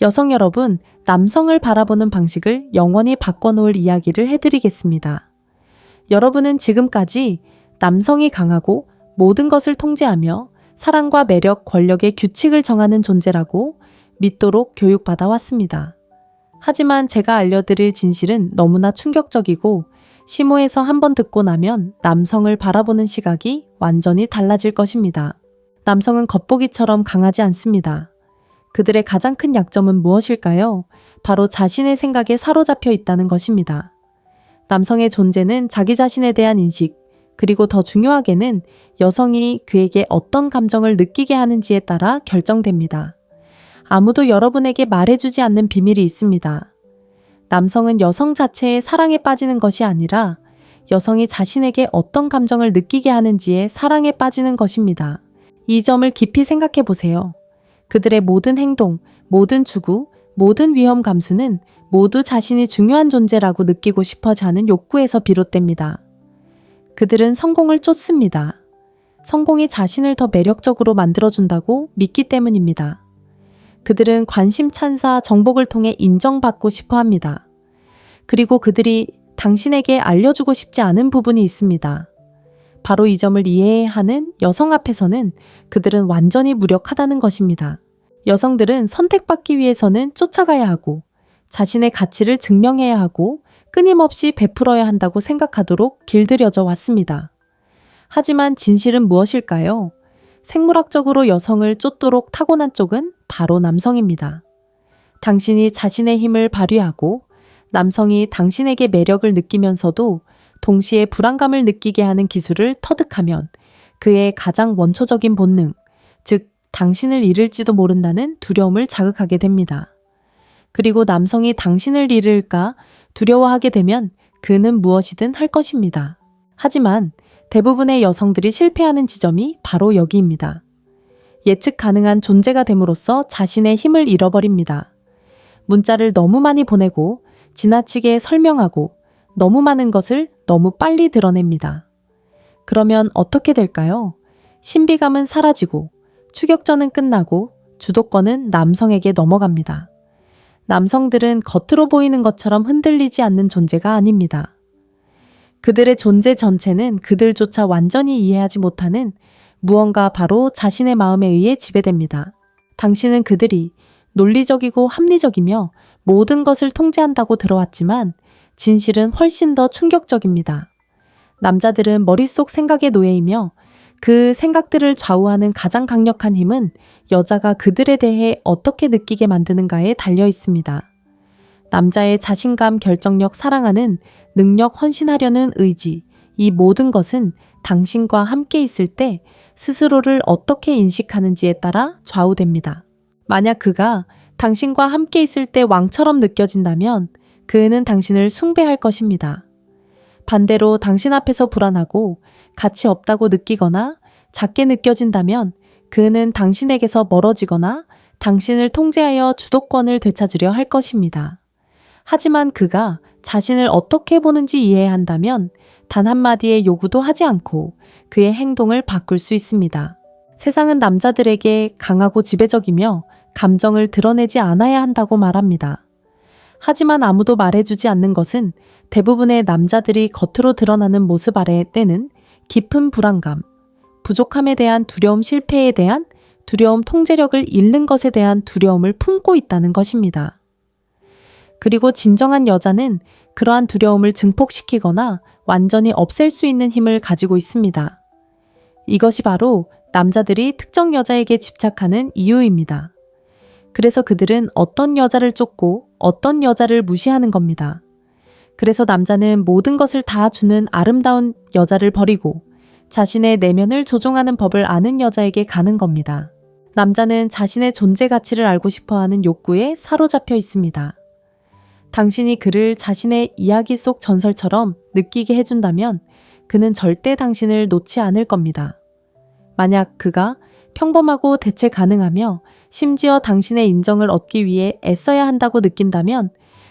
여성 여러분, 남성을 바라보는 방식을 영원히 바꿔놓을 이야기를 해드리겠습니다. 여러분은 지금까지 남성이 강하고 모든 것을 통제하며 사랑과 매력, 권력의 규칙을 정하는 존재라고 믿도록 교육받아 왔습니다. 하지만 제가 알려드릴 진실은 너무나 충격적이고 심오해서 한번 듣고 나면 남성을 바라보는 시각이 완전히 달라질 것입니다. 남성은 겉보기처럼 강하지 않습니다. 그들의 가장 큰 약점은 무엇일까요? 바로 자신의 생각에 사로잡혀 있다는 것입니다. 남성의 존재는 자기 자신에 대한 인식, 그리고 더 중요하게는 여성이 그에게 어떤 감정을 느끼게 하는지에 따라 결정됩니다. 아무도 여러분에게 말해주지 않는 비밀이 있습니다. 남성은 여성 자체의 사랑에 빠지는 것이 아니라 여성이 자신에게 어떤 감정을 느끼게 하는지에 사랑에 빠지는 것입니다. 이 점을 깊이 생각해 보세요. 그들의 모든 행동, 모든 추구, 모든 위험 감수는 모두 자신이 중요한 존재라고 느끼고 싶어져 하는 욕구에서 비롯됩니다. 그들은 성공을 쫓습니다. 성공이 자신을 더 매력적으로 만들어준다고 믿기 때문입니다. 그들은 관심, 찬사, 정복을 통해 인정받고 싶어 합니다. 그리고 그들이 당신에게 알려주고 싶지 않은 부분이 있습니다. 바로 이 점을 이해해야 하는 여성 앞에서는 그들은 완전히 무력하다는 것입니다. 여성들은 선택받기 위해서는 쫓아가야 하고 자신의 가치를 증명해야 하고 끊임없이 베풀어야 한다고 생각하도록 길들여져 왔습니다. 하지만 진실은 무엇일까요? 생물학적으로 여성을 쫓도록 타고난 쪽은 바로 남성입니다. 당신이 자신의 힘을 발휘하고 남성이 당신에게 매력을 느끼면서도 동시에 불안감을 느끼게 하는 기술을 터득하면 그의 가장 원초적인 본능, 즉 당신을 잃을지도 모른다는 두려움을 자극하게 됩니다. 그리고 남성이 당신을 잃을까 두려워하게 되면 그는 무엇이든 할 것입니다. 하지만 대부분의 여성들이 실패하는 지점이 바로 여기입니다. 예측 가능한 존재가 됨으로써 자신의 힘을 잃어버립니다. 문자를 너무 많이 보내고 지나치게 설명하고 너무 많은 것을 너무 빨리 드러냅니다. 그러면 어떻게 될까요? 신비감은 사라지고 추격전은 끝나고 주도권은 남성에게 넘어갑니다. 남성들은 겉으로 보이는 것처럼 흔들리지 않는 존재가 아닙니다. 그들의 존재 전체는 그들조차 완전히 이해하지 못하는 무언가 바로 자신의 마음에 의해 지배됩니다. 당신은 그들이 논리적이고 합리적이며 모든 것을 통제한다고 들어왔지만 진실은 훨씬 더 충격적입니다. 남자들은 머릿속 생각의 노예이며 그 생각들을 좌우하는 가장 강력한 힘은 여자가 그들에 대해 어떻게 느끼게 만드는가에 달려 있습니다. 남자의 자신감, 결정력, 사랑하는 능력, 헌신하려는 의지, 이 모든 것은 당신과 함께 있을 때 스스로를 어떻게 인식하는지에 따라 좌우됩니다. 만약 그가 당신과 함께 있을 때 왕처럼 느껴진다면 그는 당신을 숭배할 것입니다. 반대로 당신 앞에서 불안하고 가치 없다고 느끼거나 작게 느껴진다면 그는 당신에게서 멀어지거나 당신을 통제하여 주도권을 되찾으려 할 것입니다. 하지만 그가 자신을 어떻게 보는지 이해해야 한다면 단 한마디의 요구도 하지 않고 그의 행동을 바꿀 수 있습니다. 세상은 남자들에게 강하고 지배적이며 감정을 드러내지 않아야 한다고 말합니다. 하지만 아무도 말해주지 않는 것은 대부분의 남자들이 겉으로 드러나는 모습 아래 때는 깊은 불안감, 부족함에 대한 두려움, 실패에 대한 두려움, 통제력을 잃는 것에 대한 두려움을 품고 있다는 것입니다. 그리고 진정한 여자는 그러한 두려움을 증폭시키거나 완전히 없앨 수 있는 힘을 가지고 있습니다. 이것이 바로 남자들이 특정 여자에게 집착하는 이유입니다. 그래서 그들은 어떤 여자를 쫓고 어떤 여자를 무시하는 겁니다. 그래서 남자는 모든 것을 다 주는 아름다운 여자를 버리고 자신의 내면을 조종하는 법을 아는 여자에게 가는 겁니다. 남자는 자신의 존재 가치를 알고 싶어하는 욕구에 사로잡혀 있습니다. 당신이 그를 자신의 이야기 속 전설처럼 느끼게 해준다면 그는 절대 당신을 놓지 않을 겁니다. 만약 그가 평범하고 대체 가능하며 심지어 당신의 인정을 얻기 위해 애써야 한다고 느낀다면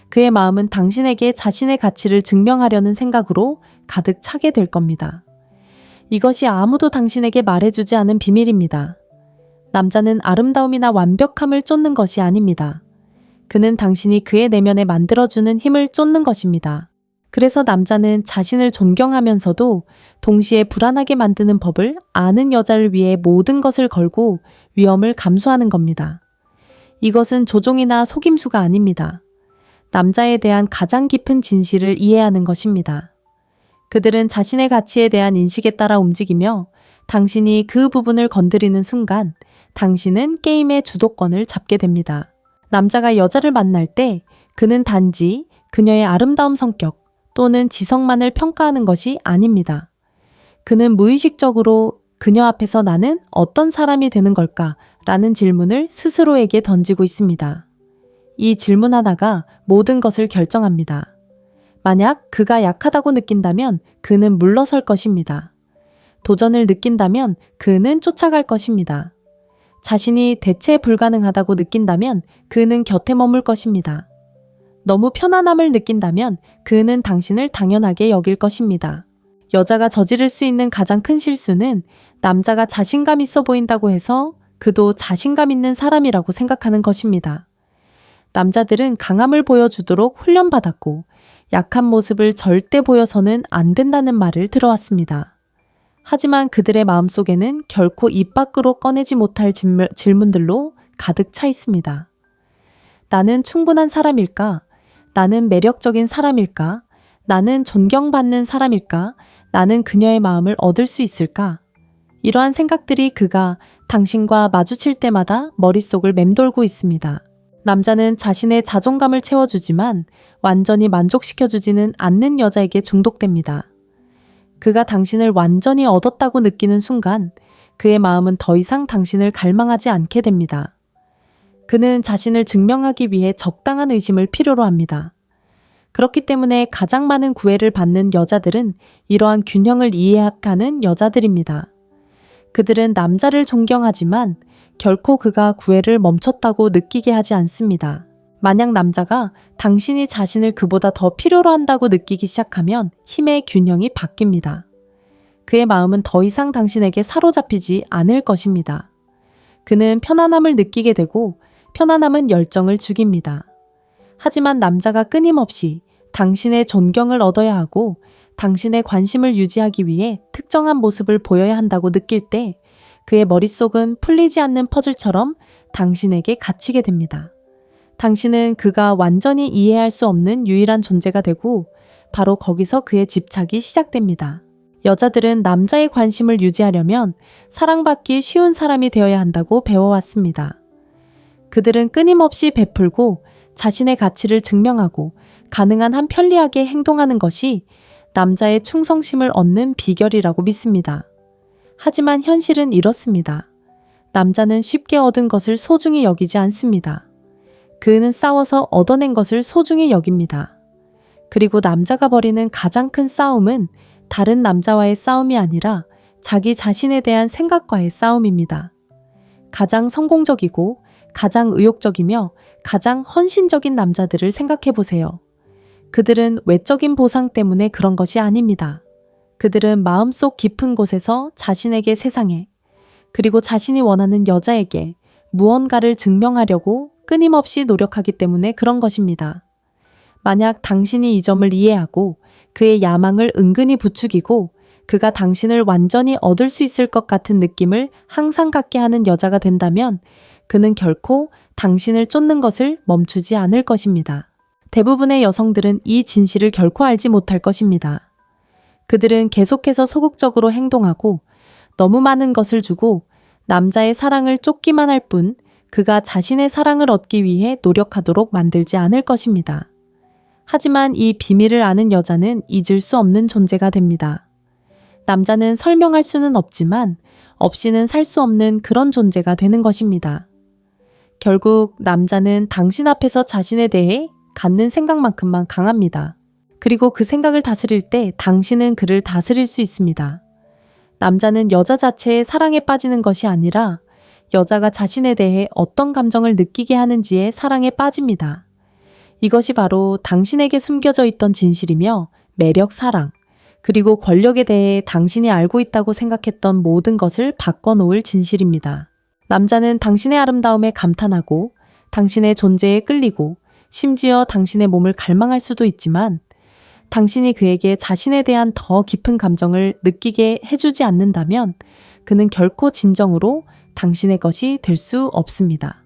그의 마음은 당신에게 자신의 가치를 증명하려는 생각으로 가득 차게 될 겁니다. 이것이 아무도 당신에게 말해주지 않은 비밀입니다. 남자는 아름다움이나 완벽함을 쫓는 것이 아닙니다. 그는 당신이 그의 내면에 만들어주는 힘을 쫓는 것입니다. 그래서 남자는 자신을 존경하면서도 동시에 불안하게 만드는 법을 아는 여자를 위해 모든 것을 걸고 위험을 감수하는 겁니다. 이것은 조종이나 속임수가 아닙니다. 남자에 대한 가장 깊은 진실을 이해하는 것입니다. 그들은 자신의 가치에 대한 인식에 따라 움직이며 당신이 그 부분을 건드리는 순간 당신은 게임의 주도권을 잡게 됩니다. 남자가 여자를 만날 때 그는 단지 그녀의 아름다운 성격 또는 지성만을 평가하는 것이 아닙니다. 그는 무의식적으로 그녀 앞에서 나는 어떤 사람이 되는 걸까? 라는 질문을 스스로에게 던지고 있습니다. 이 질문 하나가 모든 것을 결정합니다. 만약 그가 약하다고 느낀다면 그는 물러설 것입니다. 도전을 느낀다면 그는 쫓아갈 것입니다. 자신이 대체 불가능하다고 느낀다면 그는 곁에 머물 것입니다. 너무 편안함을 느낀다면 그는 당신을 당연하게 여길 것입니다. 여자가 저지를 수 있는 가장 큰 실수는 남자가 자신감 있어 보인다고 해서 그도 자신감 있는 사람이라고 생각하는 것입니다. 남자들은 강함을 보여주도록 훈련받았고 약한 모습을 절대 보여서는 안 된다는 말을 들어왔습니다. 하지만 그들의 마음속에는 결코 입 밖으로 꺼내지 못할 질문들로 가득 차 있습니다. 나는 충분한 사람일까? 나는 매력적인 사람일까? 나는 존경받는 사람일까? 나는 그녀의 마음을 얻을 수 있을까? 이러한 생각들이 그가 당신과 마주칠 때마다 머릿속을 맴돌고 있습니다. 남자는 자신의 자존감을 채워주지만 완전히 만족시켜주지는 않는 여자에게 중독됩니다. 그가 당신을 완전히 얻었다고 느끼는 순간 그의 마음은 더 이상 당신을 갈망하지 않게 됩니다. 그는 자신을 증명하기 위해 적당한 의심을 필요로 합니다. 그렇기 때문에 가장 많은 구애를 받는 여자들은 이러한 균형을 이해하는 여자들입니다. 그들은 남자를 존경하지만 결코 그가 구애를 멈췄다고 느끼게 하지 않습니다. 만약 남자가 당신이 자신을 그보다 더 필요로 한다고 느끼기 시작하면 힘의 균형이 바뀝니다. 그의 마음은 더 이상 당신에게 사로잡히지 않을 것입니다. 그는 편안함을 느끼게 되고 편안함은 열정을 죽입니다. 하지만 남자가 끊임없이 당신의 존경을 얻어야 하고 당신의 관심을 유지하기 위해 특정한 모습을 보여야 한다고 느낄 때 그의 머릿속은 풀리지 않는 퍼즐처럼 당신에게 갇히게 됩니다. 당신은 그가 완전히 이해할 수 없는 유일한 존재가 되고 바로 거기서 그의 집착이 시작됩니다. 여자들은 남자의 관심을 유지하려면 사랑받기 쉬운 사람이 되어야 한다고 배워왔습니다. 그들은 끊임없이 베풀고 자신의 가치를 증명하고 가능한 한 편리하게 행동하는 것이 남자의 충성심을 얻는 비결이라고 믿습니다. 하지만 현실은 이렇습니다. 남자는 쉽게 얻은 것을 소중히 여기지 않습니다. 그는 싸워서 얻어낸 것을 소중히 여깁니다. 그리고 남자가 벌이는 가장 큰 싸움은 다른 남자와의 싸움이 아니라 자기 자신에 대한 생각과의 싸움입니다. 가장 성공적이고 가장 의욕적이며 가장 헌신적인 남자들을 생각해 보세요. 그들은 외적인 보상 때문에 그런 것이 아닙니다. 그들은 마음속 깊은 곳에서 자신에게 세상에 그리고 자신이 원하는 여자에게 무언가를 증명하려고 끊임없이 노력하기 때문에 그런 것입니다. 만약 당신이 이 점을 이해하고 그의 야망을 은근히 부추기고 그가 당신을 완전히 얻을 수 있을 것 같은 느낌을 항상 갖게 하는 여자가 된다면 그는 결코 당신을 쫓는 것을 멈추지 않을 것입니다. 대부분의 여성들은 이 진실을 결코 알지 못할 것입니다. 그들은 계속해서 소극적으로 행동하고 너무 많은 것을 주고 남자의 사랑을 쫓기만 할 뿐 그가 자신의 사랑을 얻기 위해 노력하도록 만들지 않을 것입니다. 하지만 이 비밀을 아는 여자는 잊을 수 없는 존재가 됩니다. 남자는 설명할 수는 없지만 없이는 살 수 없는 그런 존재가 되는 것입니다. 결국 남자는 당신 앞에서 자신에 대해 갖는 생각만큼만 강합니다. 그리고 그 생각을 다스릴 때 당신은 그를 다스릴 수 있습니다. 남자는 여자 자체의 사랑에 빠지는 것이 아니라 여자가 자신에 대해 어떤 감정을 느끼게 하는지에 사랑에 빠집니다. 이것이 바로 당신에게 숨겨져 있던 진실이며 매력, 사랑, 그리고 권력에 대해 당신이 알고 있다고 생각했던 모든 것을 바꿔놓을 진실입니다. 남자는 당신의 아름다움에 감탄하고 당신의 존재에 끌리고 심지어 당신의 몸을 갈망할 수도 있지만 당신이 그에게 자신에 대한 더 깊은 감정을 느끼게 해주지 않는다면 그는 결코 진정으로 당신의 것이 될 수 없습니다.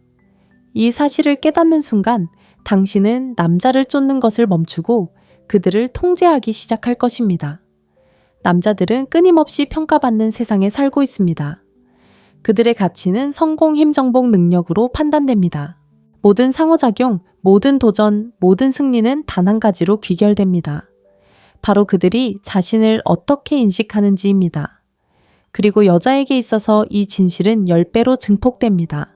이 사실을 깨닫는 순간 당신은 남자를 쫓는 것을 멈추고 그들을 통제하기 시작할 것입니다. 남자들은 끊임없이 평가받는 세상에 살고 있습니다. 그들의 가치는 성공, 힘, 정복, 능력으로 판단됩니다. 모든 상호작용, 모든 도전, 모든 승리는 단 한 가지로 귀결됩니다. 바로 그들이 자신을 어떻게 인식하는지입니다. 그리고 여자에게 있어서 이 진실은 10배로 증폭됩니다.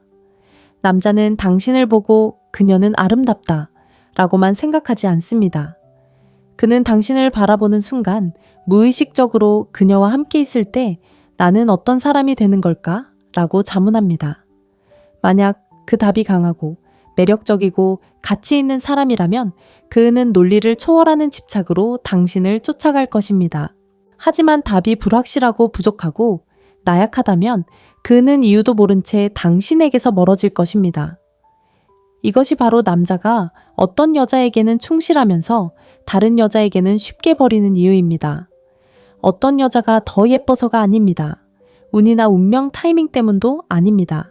남자는 당신을 보고 그녀는 아름답다 라고만 생각하지 않습니다. 그는 당신을 바라보는 순간 무의식적으로 그녀와 함께 있을 때 나는 어떤 사람이 되는 걸까? 라고 자문합니다. 만약 그 답이 강하고 매력적이고 가치 있는 사람이라면 그는 논리를 초월하는 집착으로 당신을 쫓아갈 것입니다. 하지만 답이 불확실하고 부족하고 나약하다면 그는 이유도 모른 채 당신에게서 멀어질 것입니다. 이것이 바로 남자가 어떤 여자에게는 충실하면서 다른 여자에게는 쉽게 버리는 이유입니다. 어떤 여자가 더 예뻐서가 아닙니다. 운이나 운명, 타이밍 때문도 아닙니다.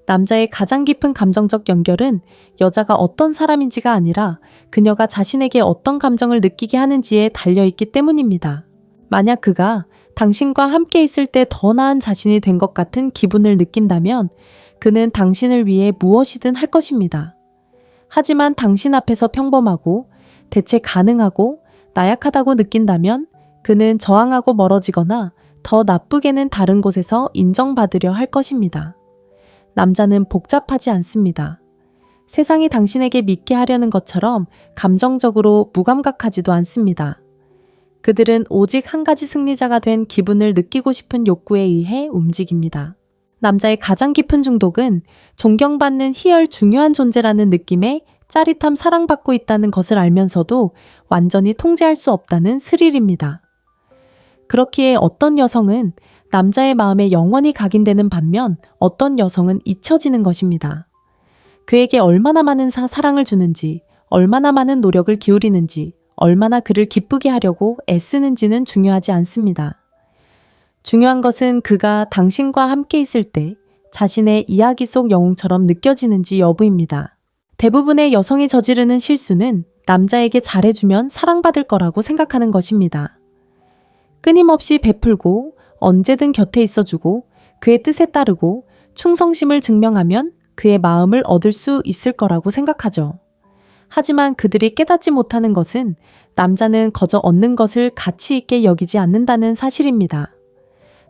남자의 가장 깊은 감정적 연결은 여자가 어떤 사람인지가 아니라 그녀가 자신에게 어떤 감정을 느끼게 하는지에 달려있기 때문입니다. 만약 그가 당신과 함께 있을 때 더 나은 자신이 된 것 같은 기분을 느낀다면 그는 당신을 위해 무엇이든 할 것입니다. 하지만 당신 앞에서 평범하고 대체 가능하고 나약하다고 느낀다면 그는 저항하고 멀어지거나 더 나쁘게는 다른 곳에서 인정받으려 할 것입니다. 남자는 복잡하지 않습니다. 세상이 당신에게 믿게 하려는 것처럼 감정적으로 무감각하지도 않습니다. 그들은 오직 한 가지 승리자가 된 기분을 느끼고 싶은 욕구에 의해 움직입니다. 남자의 가장 깊은 중독은 존경받는 희열 중요한 존재라는 느낌에 짜릿함 사랑받고 있다는 것을 알면서도 완전히 통제할 수 없다는 스릴입니다. 그렇기에 어떤 여성은 남자의 마음에 영원히 각인되는 반면 어떤 여성은 잊혀지는 것입니다. 그에게 얼마나 많은 사랑을 주는지, 얼마나 많은 노력을 기울이는지, 얼마나 그를 기쁘게 하려고 애쓰는지는 중요하지 않습니다. 중요한 것은 그가 당신과 함께 있을 때 자신의 이야기 속 영웅처럼 느껴지는지 여부입니다. 대부분의 여성이 저지르는 실수는 남자에게 잘해주면 사랑받을 거라고 생각하는 것입니다. 끊임없이 베풀고 언제든 곁에 있어주고 그의 뜻에 따르고 충성심을 증명하면 그의 마음을 얻을 수 있을 거라고 생각하죠. 하지만 그들이 깨닫지 못하는 것은 남자는 거저 얻는 것을 가치 있게 여기지 않는다는 사실입니다.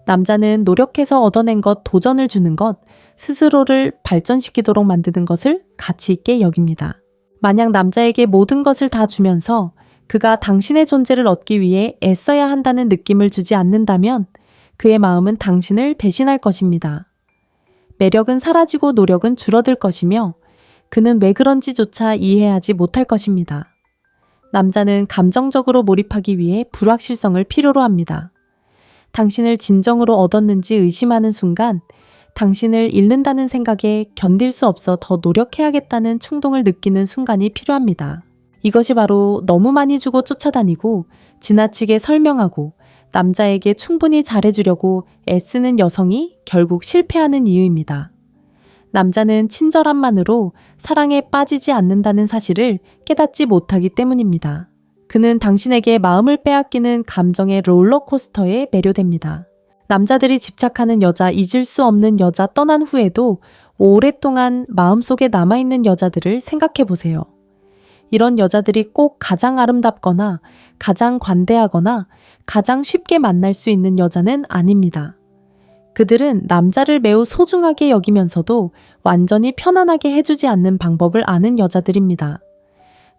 남자는 노력해서 얻어낸 것, 도전을 주는 것, 스스로를 발전시키도록 만드는 것을 가치 있게 여깁니다. 만약 남자에게 모든 것을 다 주면서 그가 당신의 존재를 얻기 위해 애써야 한다는 느낌을 주지 않는다면 그의 마음은 당신을 배신할 것입니다. 매력은 사라지고 노력은 줄어들 것이며 그는 왜 그런지조차 이해하지 못할 것입니다. 남자는 감정적으로 몰입하기 위해 불확실성을 필요로 합니다. 당신을 진정으로 얻었는지 의심하는 순간 당신을 잃는다는 생각에 견딜 수 없어 더 노력해야겠다는 충동을 느끼는 순간이 필요합니다. 이것이 바로 너무 많이 주고 쫓아다니고 지나치게 설명하고 남자에게 충분히 잘해주려고 애쓰는 여성이 결국 실패하는 이유입니다. 남자는 친절함만으로 사랑에 빠지지 않는다는 사실을 깨닫지 못하기 때문입니다. 그는 당신에게 마음을 빼앗기는 감정의 롤러코스터에 매료됩니다. 남자들이 집착하는 여자, 잊을 수 없는 여자 떠난 후에도 오랫동안 마음속에 남아있는 여자들을 생각해 보세요. 이런 여자들이 꼭 가장 아름답거나 가장 관대하거나 가장 쉽게 만날 수 있는 여자는 아닙니다. 그들은 남자를 매우 소중하게 여기면서도 완전히 편안하게 해주지 않는 방법을 아는 여자들입니다.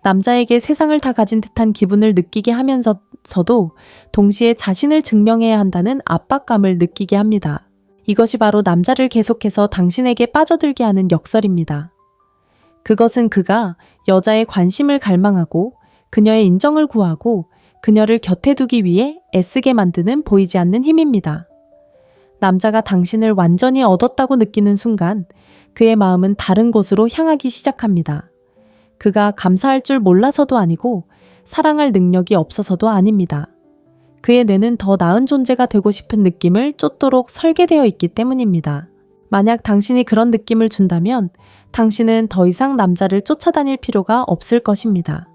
남자에게 세상을 다 가진 듯한 기분을 느끼게 하면서도 동시에 자신을 증명해야 한다는 압박감을 느끼게 합니다. 이것이 바로 남자를 계속해서 당신에게 빠져들게 하는 역설입니다. 그것은 그가 여자의 관심을 갈망하고 그녀의 인정을 구하고 그녀를 곁에 두기 위해 애쓰게 만드는 보이지 않는 힘입니다. 남자가 당신을 완전히 얻었다고 느끼는 순간 그의 마음은 다른 곳으로 향하기 시작합니다. 그가 감사할 줄 몰라서도 아니고 사랑할 능력이 없어서도 아닙니다. 그의 뇌는 더 나은 존재가 되고 싶은 느낌을 쫓도록 설계되어 있기 때문입니다. 만약 당신이 그런 느낌을 준다면 당신은 더 이상 남자를 쫓아다닐 필요가 없을 것입니다.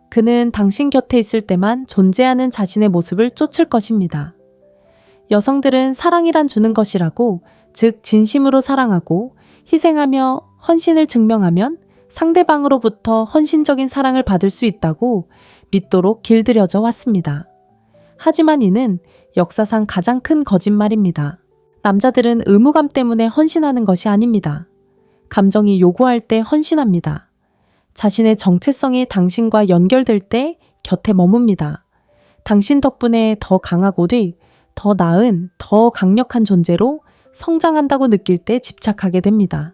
그는 당신 곁에 있을 때만 존재하는 자신의 모습을 쫓을 것입니다. 여성들은 사랑이란 주는 것이라고, 즉 진심으로 사랑하고 희생하며 헌신을 증명하면 상대방으로부터 헌신적인 사랑을 받을 수 있다고 믿도록 길들여져 왔습니다. 하지만 이는 역사상 가장 큰 거짓말입니다. 남자들은 의무감 때문에 헌신하는 것이 아닙니다. 감정이 요구할 때 헌신합니다. 자신의 정체성이 당신과 연결될 때 곁에 머뭅니다. 당신 덕분에 더 강하고 더 나은, 더 강력한 존재로 성장한다고 느낄 때 집착하게 됩니다.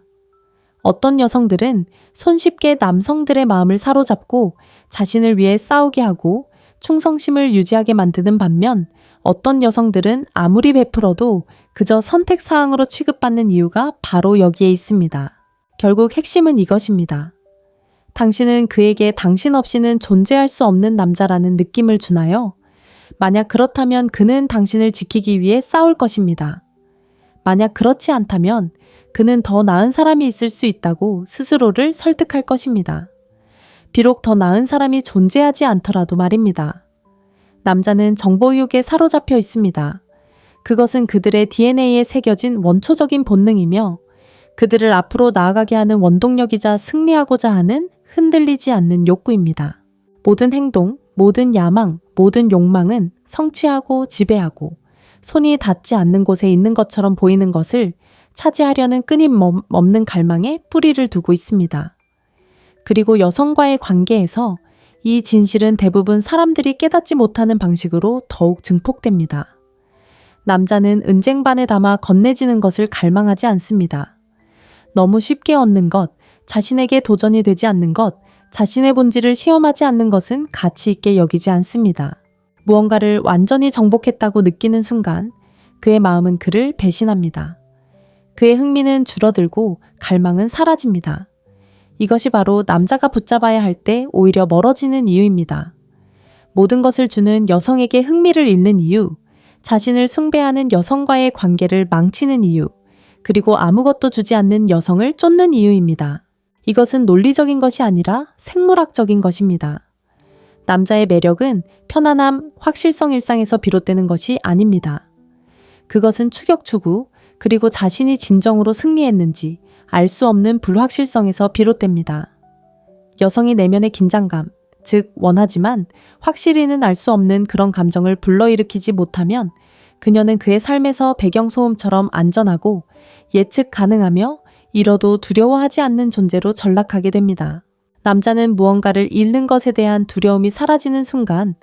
어떤 여성들은 손쉽게 남성들의 마음을 사로잡고 자신을 위해 싸우게 하고 충성심을 유지하게 만드는 반면, 어떤 여성들은 아무리 베풀어도 그저 선택사항으로 취급받는 이유가 바로 여기에 있습니다. 결국 핵심은 이것입니다. 당신은 그에게 당신 없이는 존재할 수 없는 남자라는 느낌을 주나요? 만약 그렇다면 그는 당신을 지키기 위해 싸울 것입니다. 만약 그렇지 않다면 그는 더 나은 사람이 있을 수 있다고 스스로를 설득할 것입니다. 비록 더 나은 사람이 존재하지 않더라도 말입니다. 남자는 정보유혹에 사로잡혀 있습니다. 그것은 그들의 DNA에 새겨진 원초적인 본능이며 그들을 앞으로 나아가게 하는 원동력이자 승리하고자 하는 흔들리지 않는 욕구입니다. 모든 행동, 모든 야망, 모든 욕망은 성취하고 지배하고 손이 닿지 않는 곳에 있는 것처럼 보이는 것을 차지하려는 끊임없는 갈망에 뿌리를 두고 있습니다. 그리고 여성과의 관계에서 이 진실은 대부분 사람들이 깨닫지 못하는 방식으로 더욱 증폭됩니다. 남자는 은쟁반에 담아 건네지는 것을 갈망하지 않습니다. 너무 쉽게 얻는 것, 자신에게 도전이 되지 않는 것, 자신의 본질을 시험하지 않는 것은 가치 있게 여기지 않습니다. 무언가를 완전히 정복했다고 느끼는 순간 그의 마음은 그를 배신합니다. 그의 흥미는 줄어들고 갈망은 사라집니다. 이것이 바로 남자가 붙잡아야 할 때 오히려 멀어지는 이유입니다. 모든 것을 주는 여성에게 흥미를 잃는 이유, 자신을 숭배하는 여성과의 관계를 망치는 이유, 그리고 아무것도 주지 않는 여성을 쫓는 이유입니다. 이것은 논리적인 것이 아니라 생물학적인 것입니다. 남자의 매력은 편안함, 확실성 일상에서 비롯되는 것이 아닙니다. 그것은 추격 추구, 그리고 자신이 진정으로 승리했는지 알 수 없는 불확실성에서 비롯됩니다. 여성이 내면의 긴장감, 즉 원하지만 확실히는 알 수 없는 그런 감정을 불러일으키지 못하면 그녀는 그의 삶에서 배경소음처럼 안전하고 예측 가능하며 잃어도 두려워하지 않는 존재로 전락하게 됩니다. 남자는 무언가를 잃는 것에 대한 두려움이 사라지는 순간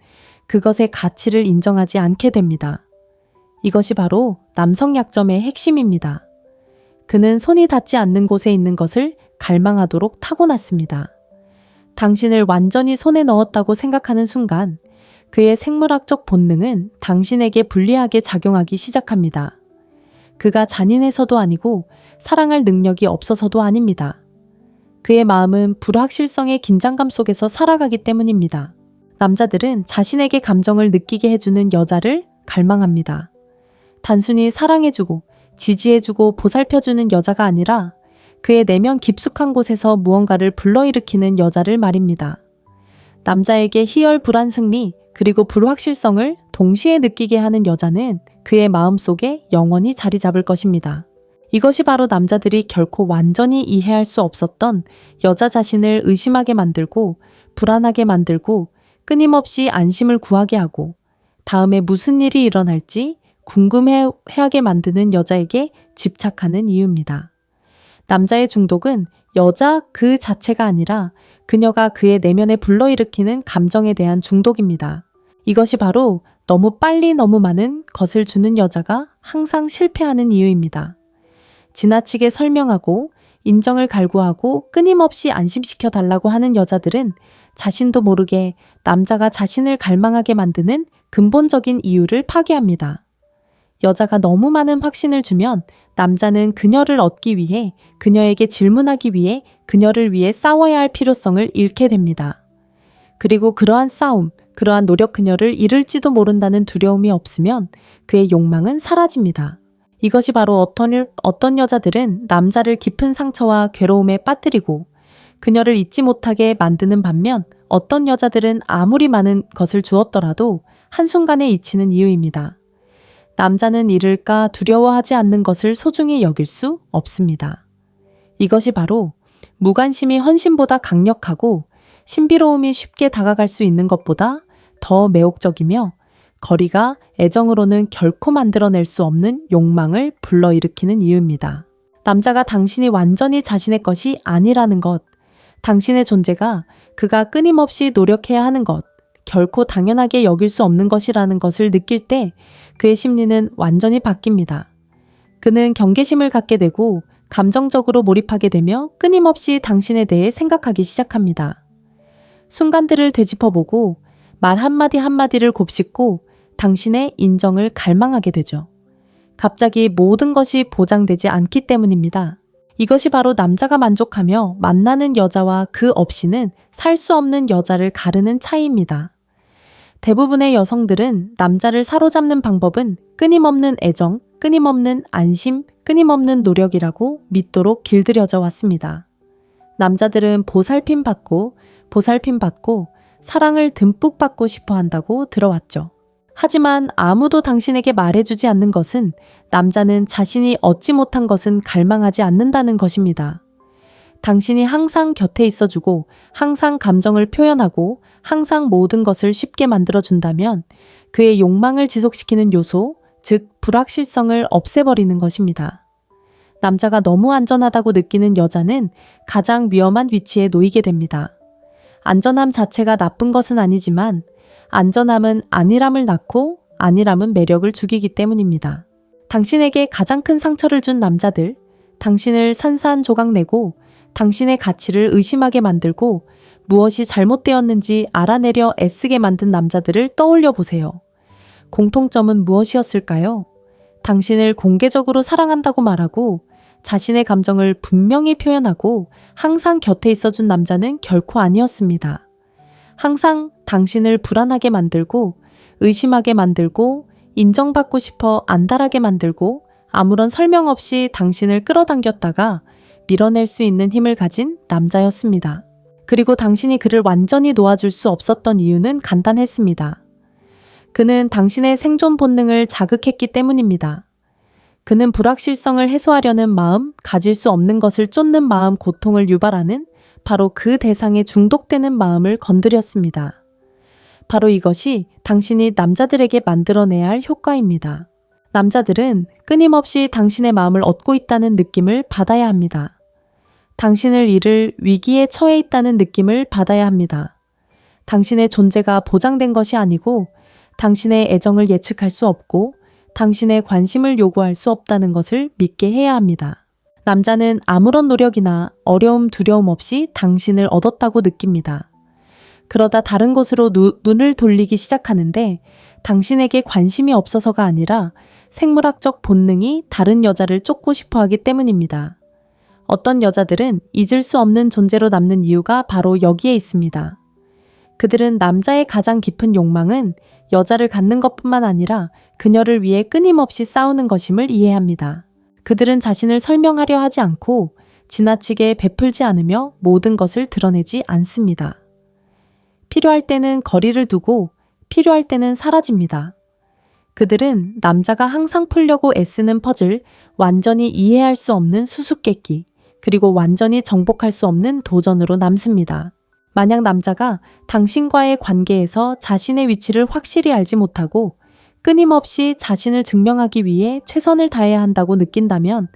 그것의 가치를 인정하지 않게 됩니다. 이것이 바로 남성 약점의 핵심입니다. 그는 손이 닿지 않는 곳에 있는 것을 갈망하도록 타고났습니다. 당신을 완전히 손에 넣었다고 생각하는 순간 그의 생물학적 본능은 당신에게 불리하게 작용하기 시작합니다. 그가 잔인해서도 아니고 사랑할 능력이 없어서도 아닙니다. 그의 마음은 불확실성의 긴장감 속에서 살아가기 때문입니다. 남자들은 자신에게 감정을 느끼게 해주는 여자를 갈망합니다. 단순히 사랑해주고 지지해주고 보살펴주는 여자가 아니라 그의 내면 깊숙한 곳에서 무언가를 불러일으키는 여자를 말입니다. 남자에게 희열 불안 승리 그리고 불확실성을 동시에 느끼게 하는 여자는 그의 마음속에 영원히 자리 잡을 것입니다. 이것이 바로 남자들이 결코 완전히 이해할 수 없었던 여자 자신을 의심하게 만들고 불안하게 만들고 끊임없이 안심을 구하게 하고 다음에 무슨 일이 일어날지 궁금해하게 만드는 여자에게 집착하는 이유입니다. 남자의 중독은 여자 그 자체가 아니라 그녀가 그의 내면에 불러일으키는 감정에 대한 중독입니다. 이것이 바로 너무 빨리 너무 많은 것을 주는 여자가 항상 실패하는 이유입니다. 지나치게 설명하고 인정을 갈구하고 끊임없이 안심시켜 달라고 하는 여자들은 자신도 모르게 남자가 자신을 갈망하게 만드는 근본적인 이유를 파괴합니다. 여자가 너무 많은 확신을 주면 남자는 그녀를 얻기 위해, 그녀에게 질문하기 위해, 그녀를 위해 싸워야 할 필요성을 잃게 됩니다. 그리고 그러한 싸움, 그러한 노력 그녀를 잃을지도 모른다는 두려움이 없으면 그의 욕망은 사라집니다. 이것이 바로 어떤 여자들은 남자를 깊은 상처와 괴로움에 빠뜨리고 그녀를 잊지 못하게 만드는 반면 어떤 여자들은 아무리 많은 것을 주었더라도 한순간에 잊히는 이유입니다. 남자는 잃을까 두려워하지 않는 것을 소중히 여길 수 없습니다. 이것이 바로 무관심이 헌신보다 강력하고 신비로움이 쉽게 다가갈 수 있는 것보다 더 매혹적이며 거리가 애정으로는 결코 만들어낼 수 없는 욕망을 불러일으키는 이유입니다. 남자가 당신이 완전히 자신의 것이 아니라는 것, 당신의 존재가 그가 끊임없이 노력해야 하는 것, 결코 당연하게 여길 수 없는 것이라는 것을 느낄 때 그의 심리는 완전히 바뀝니다. 그는 경계심을 갖게 되고 감정적으로 몰입하게 되며 끊임없이 당신에 대해 생각하기 시작합니다. 순간들을 되짚어보고 말 한마디 한마디를 곱씹고 당신의 인정을 갈망하게 되죠. 갑자기 모든 것이 보장되지 않기 때문입니다. 이것이 바로 남자가 만족하며 만나는 여자와 그 없이는 살 수 없는 여자를 가르는 차이입니다. 대부분의 여성들은 남자를 사로잡는 방법은 끊임없는 애정, 끊임없는 안심, 끊임없는 노력이라고 믿도록 길들여져 왔습니다. 남자들은 보살핌 받고 사랑을 듬뿍 받고 싶어 한다고 들어왔죠. 하지만 아무도 당신에게 말해주지 않는 것은 남자는 자신이 얻지 못한 것은 갈망하지 않는다는 것입니다. 당신이 항상 곁에 있어주고 항상 감정을 표현하고 항상 모든 것을 쉽게 만들어준다면 그의 욕망을 지속시키는 요소, 즉 불확실성을 없애버리는 것입니다. 남자가 너무 안전하다고 느끼는 여자는 가장 위험한 위치에 놓이게 됩니다. 안전함 자체가 나쁜 것은 아니지만 안전함은 안일함을 낳고 안일함은 매력을 죽이기 때문입니다. 당신에게 가장 큰 상처를 준 남자들, 당신을 산산조각내고 당신의 가치를 의심하게 만들고 무엇이 잘못되었는지 알아내려 애쓰게 만든 남자들을 떠올려 보세요. 공통점은 무엇이었을까요? 당신을 공개적으로 사랑한다고 말하고 자신의 감정을 분명히 표현하고 항상 곁에 있어준 남자는 결코 아니었습니다. 항상 당신을 불안하게 만들고 의심하게 만들고 인정받고 싶어 안달하게 만들고 아무런 설명 없이 당신을 끌어당겼다가 밀어낼 수 있는 힘을 가진 남자였습니다. 그리고 당신이 그를 완전히 놓아줄 수 없었던 이유는 간단했습니다. 그는 당신의 생존 본능을 자극했기 때문입니다. 그는 불확실성을 해소하려는 마음, 가질 수 없는 것을 쫓는 마음, 고통을 유발하는 바로 그 대상에 중독되는 마음을 건드렸습니다. 바로 이것이 당신이 남자들에게 만들어내야 할 효과입니다. 남자들은 끊임없이 당신의 마음을 얻고 있다는 느낌을 받아야 합니다. 당신을 잃을 위기에 처해 있다는 느낌을 받아야 합니다. 당신의 존재가 보장된 것이 아니고 당신의 애정을 예측할 수 없고 당신의 관심을 요구할 수 없다는 것을 믿게 해야 합니다. 남자는 아무런 노력이나 어려움, 두려움 없이 당신을 얻었다고 느낍니다. 그러다 다른 곳으로 눈을 돌리기 시작하는데 당신에게 관심이 없어서가 아니라 생물학적 본능이 다른 여자를 쫓고 싶어 하기 때문입니다. 어떤 여자들은 잊을 수 없는 존재로 남는 이유가 바로 여기에 있습니다. 그들은 남자의 가장 깊은 욕망은 여자를 갖는 것뿐만 아니라 그녀를 위해 끊임없이 싸우는 것임을 이해합니다. 그들은 자신을 설명하려 하지 않고 지나치게 베풀지 않으며 모든 것을 드러내지 않습니다. 필요할 때는 거리를 두고 필요할 때는 사라집니다. 그들은 남자가 항상 풀려고 애쓰는 퍼즐, 완전히 이해할 수 없는 수수께끼, 그리고 완전히 정복할 수 없는 도전으로 남습니다. 만약 남자가 당신과의 관계에서 자신의 위치를 확실히 알지 못하고 끊임없이 자신을 증명하기 위해 최선을 다해야 한다고 느낀다면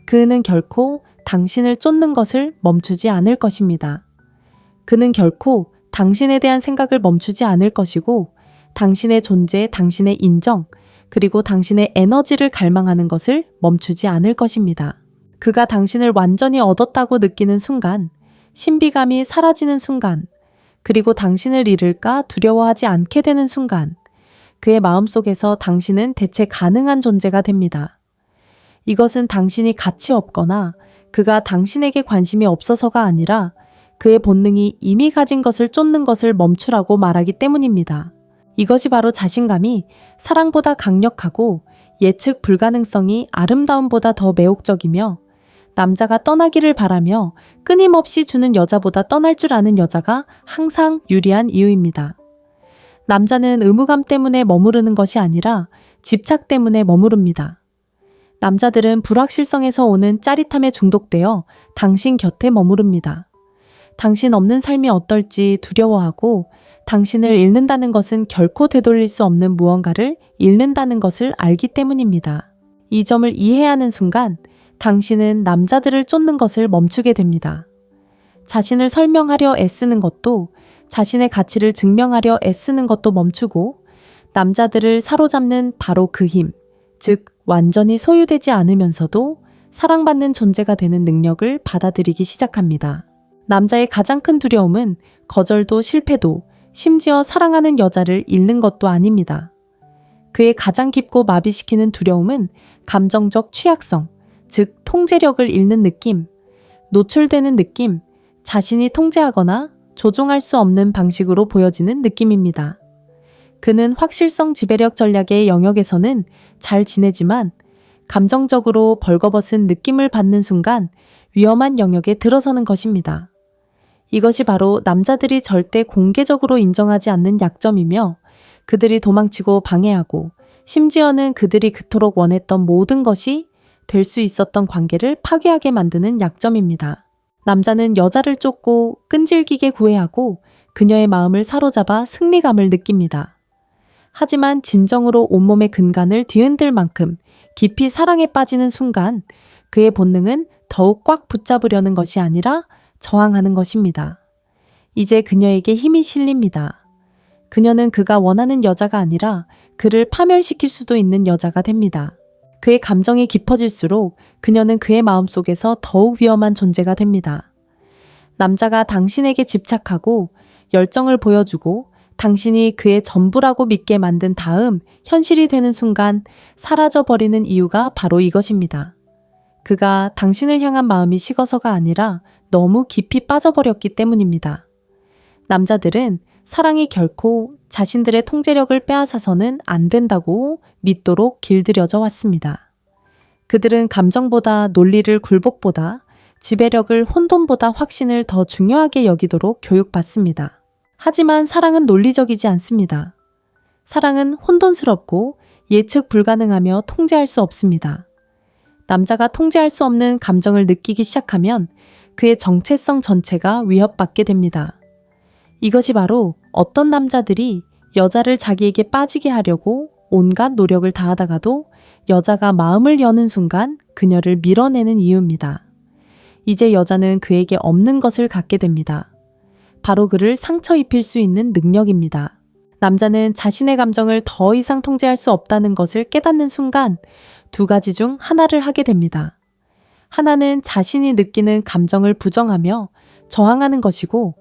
그는 결코 당신을 쫓는 것을 멈추지 않을 것입니다. 그는 결코 당신에 대한 생각을 멈추지 않을 것이고 당신의 존재, 당신의 인정, 그리고 당신의 에너지를 갈망하는 것을 멈추지 않을 것입니다. 그가 당신을 완전히 얻었다고 느끼는 순간, 신비감이 사라지는 순간, 그리고 당신을 잃을까 두려워하지 않게 되는 순간, 그의 마음속에서 당신은 대체 가능한 존재가 됩니다. 이것은 당신이 가치 없거나 그가 당신에게 관심이 없어서가 아니라 그의 본능이 이미 가진 것을 쫓는 것을 멈추라고 말하기 때문입니다. 이것이 바로 자신감이 사랑보다 강력하고 예측 불가능성이 아름다움보다 더 매혹적이며 남자가 떠나기를 바라며 끊임없이 주는 여자보다 떠날 줄 아는 여자가 항상 유리한 이유입니다. 남자는 의무감 때문에 머무르는 것이 아니라 집착 때문에 머무릅니다. 남자들은 불확실성에서 오는 짜릿함에 중독되어 당신 곁에 머무릅니다. 당신 없는 삶이 어떨지 두려워하고 당신을 잃는다는 것은 결코 되돌릴 수 없는 무언가를 잃는다는 것을 알기 때문입니다. 이 점을 이해하는 순간 당신은 남자들을 쫓는 것을 멈추게 됩니다. 자신을 설명하려 애쓰는 것도 자신의 가치를 증명하려 애쓰는 것도 멈추고 남자들을 사로잡는 바로 그 힘, 즉 완전히 소유되지 않으면서도 사랑받는 존재가 되는 능력을 받아들이기 시작합니다. 남자의 가장 큰 두려움은 거절도 실패도 심지어 사랑하는 여자를 잃는 것도 아닙니다. 그의 가장 깊고 마비시키는 두려움은 감정적 취약성, 즉 통제력을 잃는 느낌, 노출되는 느낌, 자신이 통제하거나 조종할 수 없는 방식으로 보여지는 느낌입니다. 그는 확실성 지배력 전략의 영역에서는 잘 지내지만 감정적으로 벌거벗은 느낌을 받는 순간 위험한 영역에 들어서는 것입니다. 이것이 바로 남자들이 절대 공개적으로 인정하지 않는 약점이며 그들이 도망치고 방해하고 심지어는 그들이 그토록 원했던 모든 것이 될 수 있었던 관계를 파괴하게 만드는 약점입니다. 남자는 여자를 쫓고 끈질기게 구애하고 그녀의 마음을 사로잡아 승리감을 느낍니다. 하지만 진정으로 온몸의 근간을 뒤흔들 만큼 깊이 사랑에 빠지는 순간 그의 본능은 더욱 꽉 붙잡으려는 것이 아니라 저항하는 것입니다. 이제 그녀에게 힘이 실립니다. 그녀는 그가 원하는 여자가 아니라 그를 파멸시킬 수도 있는 여자가 됩니다. 그의 감정이 깊어질수록 그녀는 그의 마음속에서 더욱 위험한 존재가 됩니다. 남자가 당신에게 집착하고 열정을 보여주고 당신이 그의 전부라고 믿게 만든 다음 현실이 되는 순간 사라져버리는 이유가 바로 이것입니다. 그가 당신을 향한 마음이 식어서가 아니라 너무 깊이 빠져버렸기 때문입니다. 남자들은 사랑이 결코 자신들의 통제력을 빼앗아서는 안 된다고 믿도록 길들여져 왔습니다. 그들은 감정보다 논리를 굴복보다 지배력을 혼돈보다 확신을 더 중요하게 여기도록 교육받습니다. 하지만 사랑은 논리적이지 않습니다. 사랑은 혼돈스럽고 예측 불가능하며 통제할 수 없습니다. 남자가 통제할 수 없는 감정을 느끼기 시작하면 그의 정체성 전체가 위협받게 됩니다. 이것이 바로 어떤 남자들이 여자를 자기에게 빠지게 하려고 온갖 노력을 다하다가도 여자가 마음을 여는 순간 그녀를 밀어내는 이유입니다. 이제 여자는 그에게 없는 것을 갖게 됩니다. 바로 그를 상처 입힐 수 있는 능력입니다. 남자는 자신의 감정을 더 이상 통제할 수 없다는 것을 깨닫는 순간 두 가지 중 하나를 하게 됩니다. 하나는 자신이 느끼는 감정을 부정하며 저항하는 것이고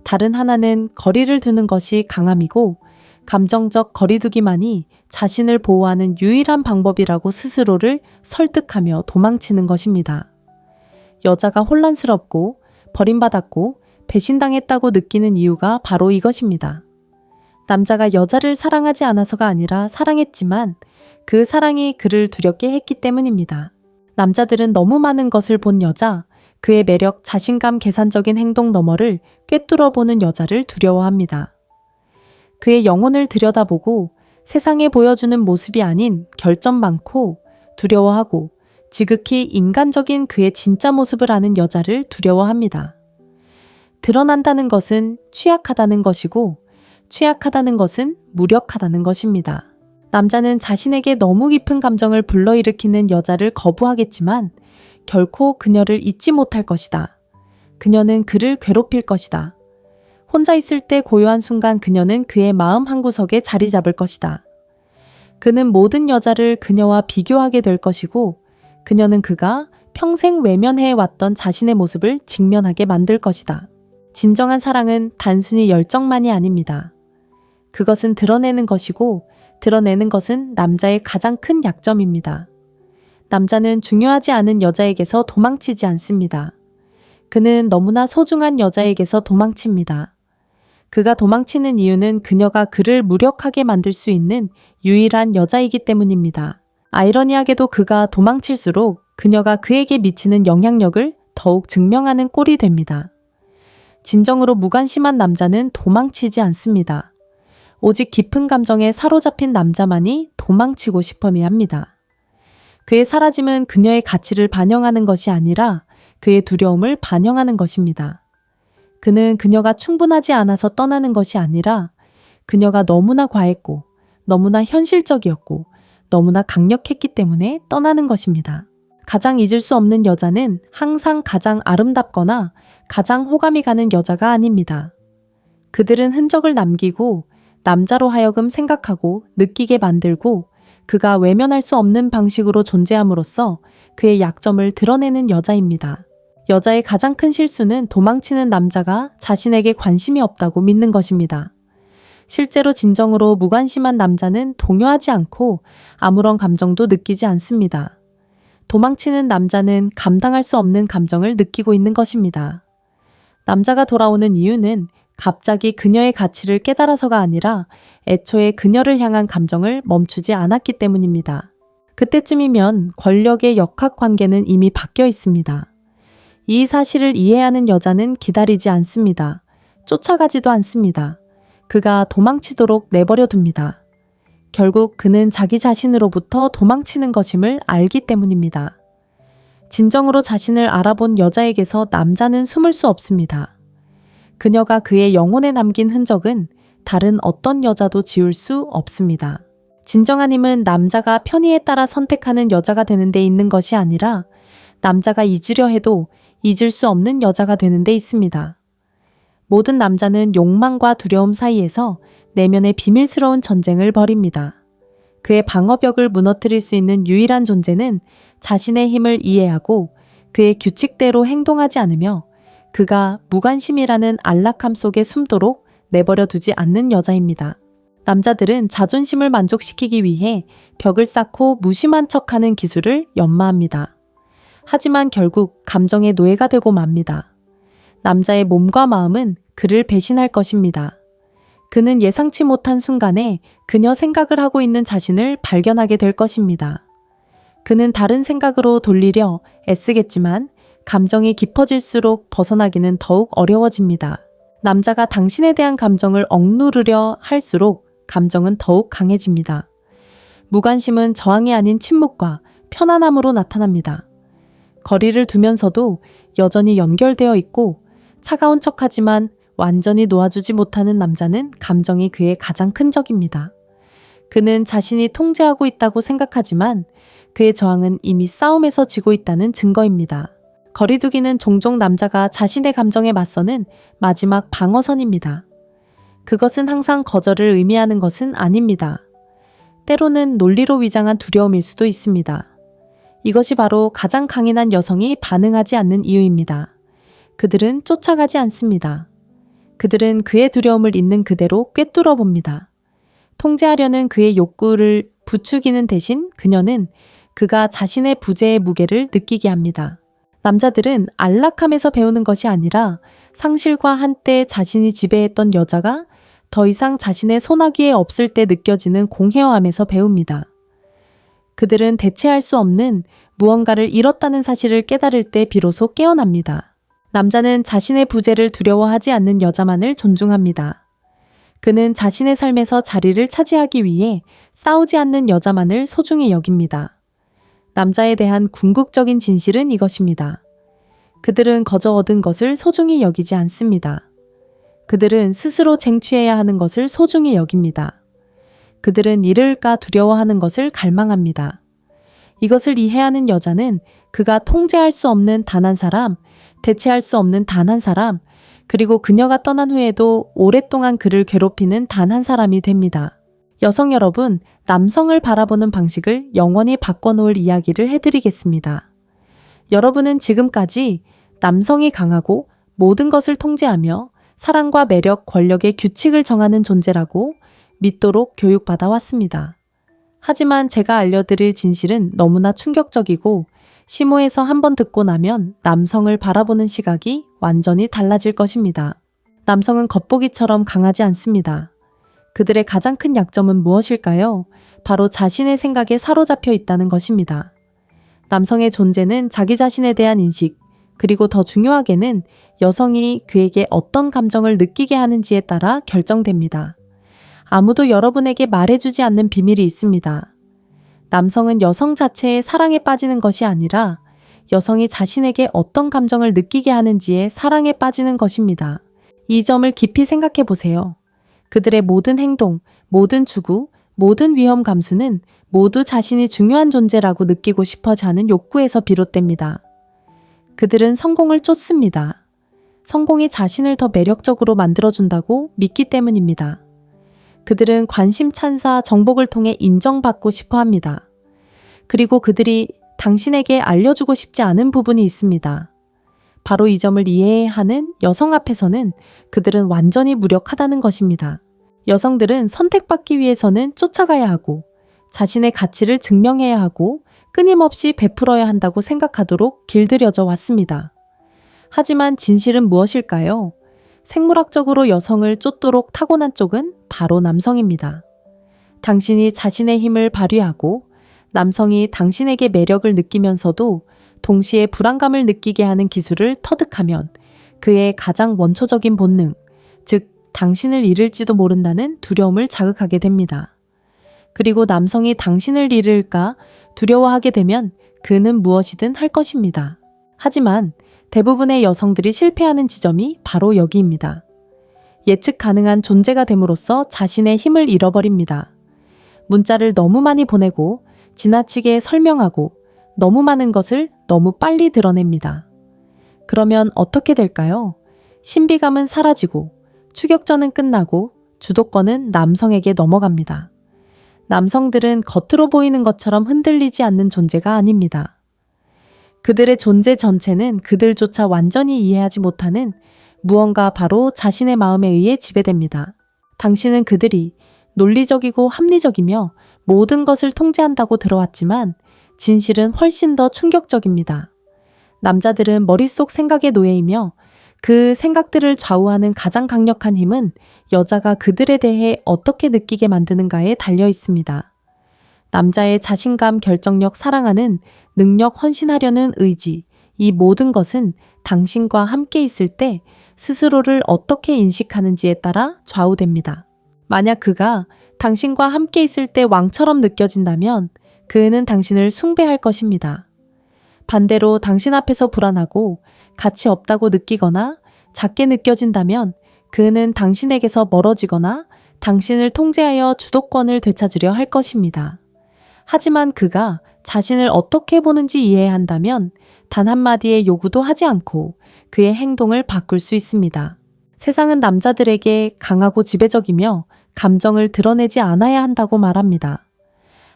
다른 하나는 거리를 두는 것이 강함이고 감정적 거리두기만이 자신을 보호하는 유일한 방법이라고 스스로를 설득하며 도망치는 것입니다. 여자가 혼란스럽고 버림받았고 배신당했다고 느끼는 이유가 바로 이것입니다. 남자가 여자를 사랑하지 않아서가 아니라 사랑했지만 그 사랑이 그를 두렵게 했기 때문입니다. 남자들은 너무 많은 것을 본 여자, 그의 매력, 자신감, 계산적인 행동 너머를 꿰뚫어보는 여자를 두려워합니다. 그의 영혼을 들여다보고 세상에 보여주는 모습이 아닌 결점 많고 두려워하고 지극히 인간적인 그의 진짜 모습을 아는 여자를 두려워합니다. 드러난다는 것은 취약하다는 것이고 취약하다는 것은 무력하다는 것입니다. 남자는 자신에게 너무 깊은 감정을 불러일으키는 여자를 거부하겠지만 결코 그녀를 잊지 못할 것이다. 그녀는 그를 괴롭힐 것이다. 혼자 있을 때 고요한 순간 그녀는 그의 마음 한구석에 자리 잡을 것이다. 그는 모든 여자를 그녀와 비교하게 될 것이고 그녀는 그가 평생 외면해 왔던 자신의 모습을 직면하게 만들 것이다. 진정한 사랑은 단순히 열정만이 아닙니다. 그것은 드러내는 것이고, 드러내는 것은 남자의 가장 큰 약점입니다. 남자는 중요하지 않은 여자에게서 도망치지 않습니다. 그는 너무나 소중한 여자에게서 도망칩니다. 그가 도망치는 이유는 그녀가 그를 무력하게 만들 수 있는 유일한 여자이기 때문입니다. 아이러니하게도 그가 도망칠수록 그녀가 그에게 미치는 영향력을 더욱 증명하는 꼴이 됩니다. 진정으로 무관심한 남자는 도망치지 않습니다. 오직 깊은 감정에 사로잡힌 남자만이 도망치고 싶어야 합니다. 그의 사라짐은 그녀의 가치를 반영하는 것이 아니라 그의 두려움을 반영하는 것입니다. 그는 그녀가 충분하지 않아서 떠나는 것이 아니라 그녀가 너무나 과했고 너무나 현실적이었고 너무나 강력했기 때문에 떠나는 것입니다. 가장 잊을 수 없는 여자는 항상 가장 아름답거나 가장 호감이 가는 여자가 아닙니다. 그들은 흔적을 남기고 남자로 하여금 생각하고 느끼게 만들고 그가 외면할 수 없는 방식으로 존재함으로써 그의 약점을 드러내는 여자입니다. 여자의 가장 큰 실수는 도망치는 남자가 자신에게 관심이 없다고 믿는 것입니다. 실제로 진정으로 무관심한 남자는 동요하지 않고 아무런 감정도 느끼지 않습니다. 도망치는 남자는 감당할 수 없는 감정을 느끼고 있는 것입니다. 남자가 돌아오는 이유는 갑자기 그녀의 가치를 깨달아서가 아니라 애초에 그녀를 향한 감정을 멈추지 않았기 때문입니다. 그때쯤이면 권력의 역학관계는 이미 바뀌어 있습니다. 이 사실을 이해하는 여자는 기다리지 않습니다. 쫓아가지도 않습니다. 그가 도망치도록 내버려 둡니다. 결국 그는 자기 자신으로부터 도망치는 것임을 알기 때문입니다. 진정으로 자신을 알아본 여자에게서 남자는 숨을 수 없습니다. 그녀가 그의 영혼에 남긴 흔적은 다른 어떤 여자도 지울 수 없습니다. 진정한 힘은 남자가 편의에 따라 선택하는 여자가 되는 데 있는 것이 아니라 남자가 잊으려 해도 잊을 수 없는 여자가 되는 데 있습니다. 모든 남자는 욕망과 두려움 사이에서 내면의 비밀스러운 전쟁을 벌입니다. 그의 방어벽을 무너뜨릴 수 있는 유일한 존재는 자신의 힘을 이해하고 그의 규칙대로 행동하지 않으며 그가 무관심이라는 안락함 속에 숨도록 내버려 두지 않는 여자입니다. 남자들은 자존심을 만족시키기 위해 벽을 쌓고 무심한 척하는 기술을 연마합니다. 하지만 결국 감정의 노예가 되고 맙니다. 남자의 몸과 마음은 그를 배신할 것입니다. 그는 예상치 못한 순간에 그녀 생각을 하고 있는 자신을 발견하게 될 것입니다. 그는 다른 생각으로 돌리려 애쓰겠지만 감정이 깊어질수록 벗어나기는 더욱 어려워집니다. 남자가 당신에 대한 감정을 억누르려 할수록 감정은 더욱 강해집니다. 무관심은 저항이 아닌 침묵과 편안함으로 나타납니다. 거리를 두면서도 여전히 연결되어 있고 차가운 척하지만 완전히 놓아주지 못하는 남자는 감정이 그의 가장 큰 적입니다. 그는 자신이 통제하고 있다고 생각하지만 그의 저항은 이미 싸움에서 지고 있다는 증거입니다. 거리두기는 종종 남자가 자신의 감정에 맞서는 마지막 방어선입니다. 그것은 항상 거절을 의미하는 것은 아닙니다. 때로는 논리로 위장한 두려움일 수도 있습니다. 이것이 바로 가장 강인한 여성이 반응하지 않는 이유입니다. 그들은 쫓아가지 않습니다. 그들은 그의 두려움을 있는 그대로 꿰뚫어 봅니다. 통제하려는 그의 욕구를 부추기는 대신 그녀는 그가 자신의 부재의 무게를 느끼게 합니다. 남자들은 안락함에서 배우는 것이 아니라 상실과 한때 자신이 지배했던 여자가 더 이상 자신의 손아귀에 없을 때 느껴지는 공허함에서 배웁니다. 그들은 대체할 수 없는 무언가를 잃었다는 사실을 깨달을 때 비로소 깨어납니다. 남자는 자신의 부재를 두려워하지 않는 여자만을 존중합니다. 그는 자신의 삶에서 자리를 차지하기 위해 싸우지 않는 여자만을 소중히 여깁니다. 남자에 대한 궁극적인 진실은 이것입니다. 그들은 거저 얻은 것을 소중히 여기지 않습니다. 그들은 스스로 쟁취해야 하는 것을 소중히 여깁니다. 그들은 잃을까 두려워하는 것을 갈망합니다. 이것을 이해하는 여자는 그가 통제할 수 없는 단 한 사람, 대체할 수 없는 단 한 사람, 그리고 그녀가 떠난 후에도 오랫동안 그를 괴롭히는 단 한 사람이 됩니다. 여성 여러분, 남성을 바라보는 방식을 영원히 바꿔놓을 이야기를 해드리겠습니다. 여러분은 지금까지 남성이 강하고 모든 것을 통제하며 사랑과 매력, 권력의 규칙을 정하는 존재라고 믿도록 교육받아 왔습니다. 하지만 제가 알려드릴 진실은 너무나 충격적이고 심오해서 한번 듣고 나면 남성을 바라보는 시각이 완전히 달라질 것입니다. 남성은 겉보기처럼 강하지 않습니다. 그들의 가장 큰 약점은 무엇일까요? 바로 자신의 생각에 사로잡혀 있다는 것입니다. 남성의 존재는 자기 자신에 대한 인식, 그리고 더 중요하게는 여성이 그에게 어떤 감정을 느끼게 하는지에 따라 결정됩니다. 아무도 여러분에게 말해주지 않는 비밀이 있습니다. 남성은 여성 자체의 사랑에 빠지는 것이 아니라 여성이 자신에게 어떤 감정을 느끼게 하는지에 사랑에 빠지는 것입니다. 이 점을 깊이 생각해 보세요. 그들의 모든 행동, 모든 추구, 모든 위험 감수는 모두 자신이 중요한 존재라고 느끼고 싶어져 하는 욕구에서 비롯됩니다. 그들은 성공을 쫓습니다. 성공이 자신을 더 매력적으로 만들어준다고 믿기 때문입니다. 그들은 관심 찬사, 정복을 통해 인정받고 싶어 합니다. 그리고 그들이 당신에게 알려주고 싶지 않은 부분이 있습니다. 바로 이 점을 이해해야 하는 여성 앞에서는 그들은 완전히 무력하다는 것입니다. 여성들은 선택받기 위해서는 쫓아가야 하고 자신의 가치를 증명해야 하고 끊임없이 베풀어야 한다고 생각하도록 길들여져 왔습니다. 하지만 진실은 무엇일까요? 생물학적으로 여성을 쫓도록 타고난 쪽은 바로 남성입니다. 당신이 자신의 힘을 발휘하고 남성이 당신에게 매력을 느끼면서도 동시에 불안감을 느끼게 하는 기술을 터득하면 그의 가장 원초적인 본능, 즉 당신을 잃을지도 모른다는 두려움을 자극하게 됩니다. 그리고 남성이 당신을 잃을까 두려워하게 되면 그는 무엇이든 할 것입니다. 하지만 대부분의 여성들이 실패하는 지점이 바로 여기입니다. 예측 가능한 존재가 됨으로써 자신의 힘을 잃어버립니다. 문자를 너무 많이 보내고 지나치게 설명하고 너무 많은 것을 너무 빨리 드러냅니다. 그러면 어떻게 될까요? 신비감은 사라지고 추격전은 끝나고 주도권은 남성에게 넘어갑니다. 남성들은 겉으로 보이는 것처럼 흔들리지 않는 존재가 아닙니다. 그들의 존재 전체는 그들조차 완전히 이해하지 못하는 무언가 바로 자신의 마음에 의해 지배됩니다. 당신은 그들이 논리적이고 합리적이며 모든 것을 통제한다고 들어왔지만 진실은 훨씬 더 충격적입니다. 남자들은 머릿속 생각의 노예이며 그 생각들을 좌우하는 가장 강력한 힘은 여자가 그들에 대해 어떻게 느끼게 만드는가에 달려 있습니다. 남자의 자신감, 결정력, 사랑하는 능력, 헌신하려는 의지, 이 모든 것은 당신과 함께 있을 때 스스로를 어떻게 인식하는지에 따라 좌우됩니다. 만약 그가 당신과 함께 있을 때 왕처럼 느껴진다면 그는 당신을 숭배할 것입니다. 반대로 당신 앞에서 불안하고 가치 없다고 느끼거나 작게 느껴진다면 그는 당신에게서 멀어지거나 당신을 통제하여 주도권을 되찾으려 할 것입니다. 하지만 그가 자신을 어떻게 보는지 이해해야 한다면 단 한마디의 요구도 하지 않고 그의 행동을 바꿀 수 있습니다. 세상은 남자들에게 강하고 지배적이며 감정을 드러내지 않아야 한다고 말합니다.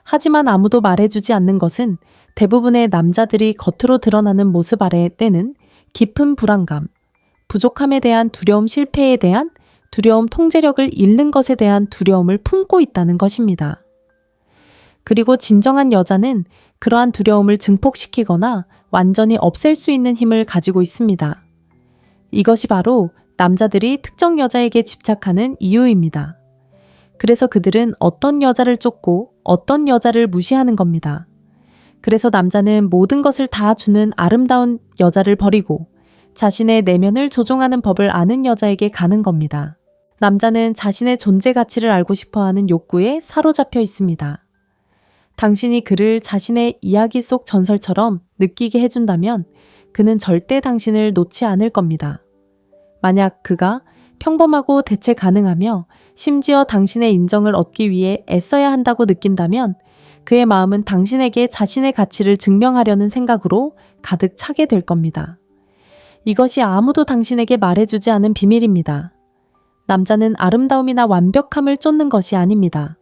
하지만 아무도 말해주지 않는 것은 대부분의 남자들이 겉으로 드러나는 모습 아래에는 깊은 불안감, 부족함에 대한 두려움, 실패에 대한 두려움, 통제력을 잃는 것에 대한 두려움을 품고 있다는 것입니다. 그리고 진정한 여자는 그러한 두려움을 증폭시키거나 완전히 없앨 수 있는 힘을 가지고 있습니다. 이것이 바로 남자들이 특정 여자에게 집착하는 이유입니다. 그래서 그들은 어떤 여자를 쫓고 어떤 여자를 무시하는 겁니다. 그래서 남자는 모든 것을 다 주는 아름다운 여자를 버리고 자신의 내면을 조종하는 법을 아는 여자에게 가는 겁니다. 남자는 자신의 존재 가치를 알고 싶어하는 욕구에 사로잡혀 있습니다. 당신이 그를 자신의 이야기 속 전설처럼 느끼게 해준다면 그는 절대 당신을 놓지 않을 겁니다. 만약 그가 평범하고 대체 가능하며 심지어 당신의 인정을 얻기 위해 애써야 한다고 느낀다면 그의 마음은 당신에게 자신의 가치를 증명하려는 생각으로 가득 차게 될 겁니다. 이것이 아무도 당신에게 말해주지 않은 비밀입니다. 남자는 아름다움이나 완벽함을 쫓는 것이 아닙니다.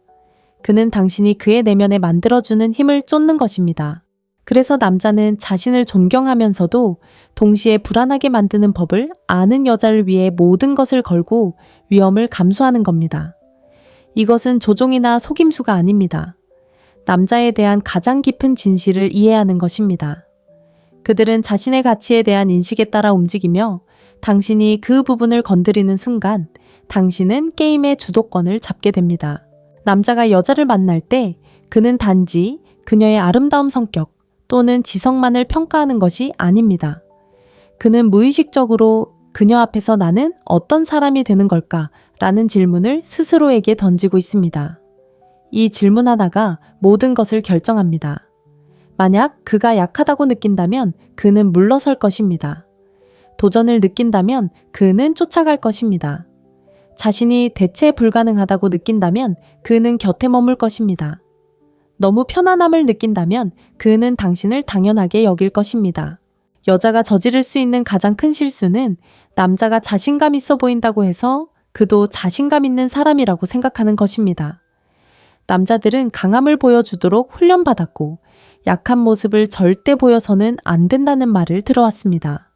그는 당신이 그의 내면에 만들어주는 힘을 쫓는 것입니다. 그래서 남자는 자신을 존경하면서도 동시에 불안하게 만드는 법을 아는 여자를 위해 모든 것을 걸고 위험을 감수하는 겁니다. 이것은 조종이나 속임수가 아닙니다. 남자에 대한 가장 깊은 진실을 이해하는 것입니다. 그들은 자신의 가치에 대한 인식에 따라 움직이며 당신이 그 부분을 건드리는 순간 당신은 게임의 주도권을 잡게 됩니다. 남자가 여자를 만날 때 그는 단지 그녀의 아름다운 성격 또는 지성만을 평가하는 것이 아닙니다. 그는 무의식적으로 그녀 앞에서 나는 어떤 사람이 되는 걸까? 라는 질문을 스스로에게 던지고 있습니다. 이 질문 하나가 모든 것을 결정합니다. 만약 그가 약하다고 느낀다면 그는 물러설 것입니다. 도전을 느낀다면 그는 쫓아갈 것입니다. 자신이 대체 불가능하다고 느낀다면 그는 곁에 머물 것입니다. 너무 편안함을 느낀다면 그는 당신을 당연하게 여길 것입니다. 여자가 저지를 수 있는 가장 큰 실수는 남자가 자신감 있어 보인다고 해서 그도 자신감 있는 사람이라고 생각하는 것입니다. 남자들은 강함을 보여주도록 훈련받았고 약한 모습을 절대 보여서는 안 된다는 말을 들어왔습니다.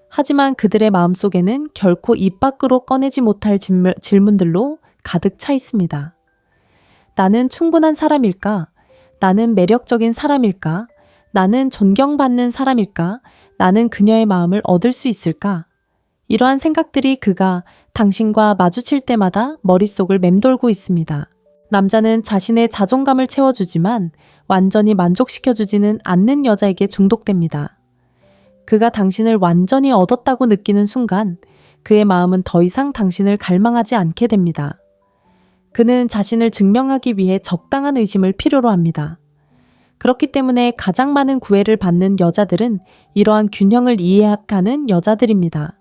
하지만 그들의 마음속에는 결코 입 밖으로 꺼내지 못할 질문들로 가득 차 있습니다. 나는 충분한 사람일까? 나는 매력적인 사람일까? 나는 존경받는 사람일까? 나는 그녀의 마음을 얻을 수 있을까? 이러한 생각들이 그가 당신과 마주칠 때마다 머릿속을 맴돌고 있습니다. 남자는 자신의 자존감을 채워주지만 완전히 만족시켜주지는 않는 여자에게 중독됩니다. 그가 당신을 완전히 얻었다고 느끼는 순간 그의 마음은 더 이상 당신을 갈망하지 않게 됩니다. 그는 자신을 증명하기 위해 적당한 의심을 필요로 합니다. 그렇기 때문에 가장 많은 구애를 받는 여자들은 이러한 균형을 이해하는 여자들입니다.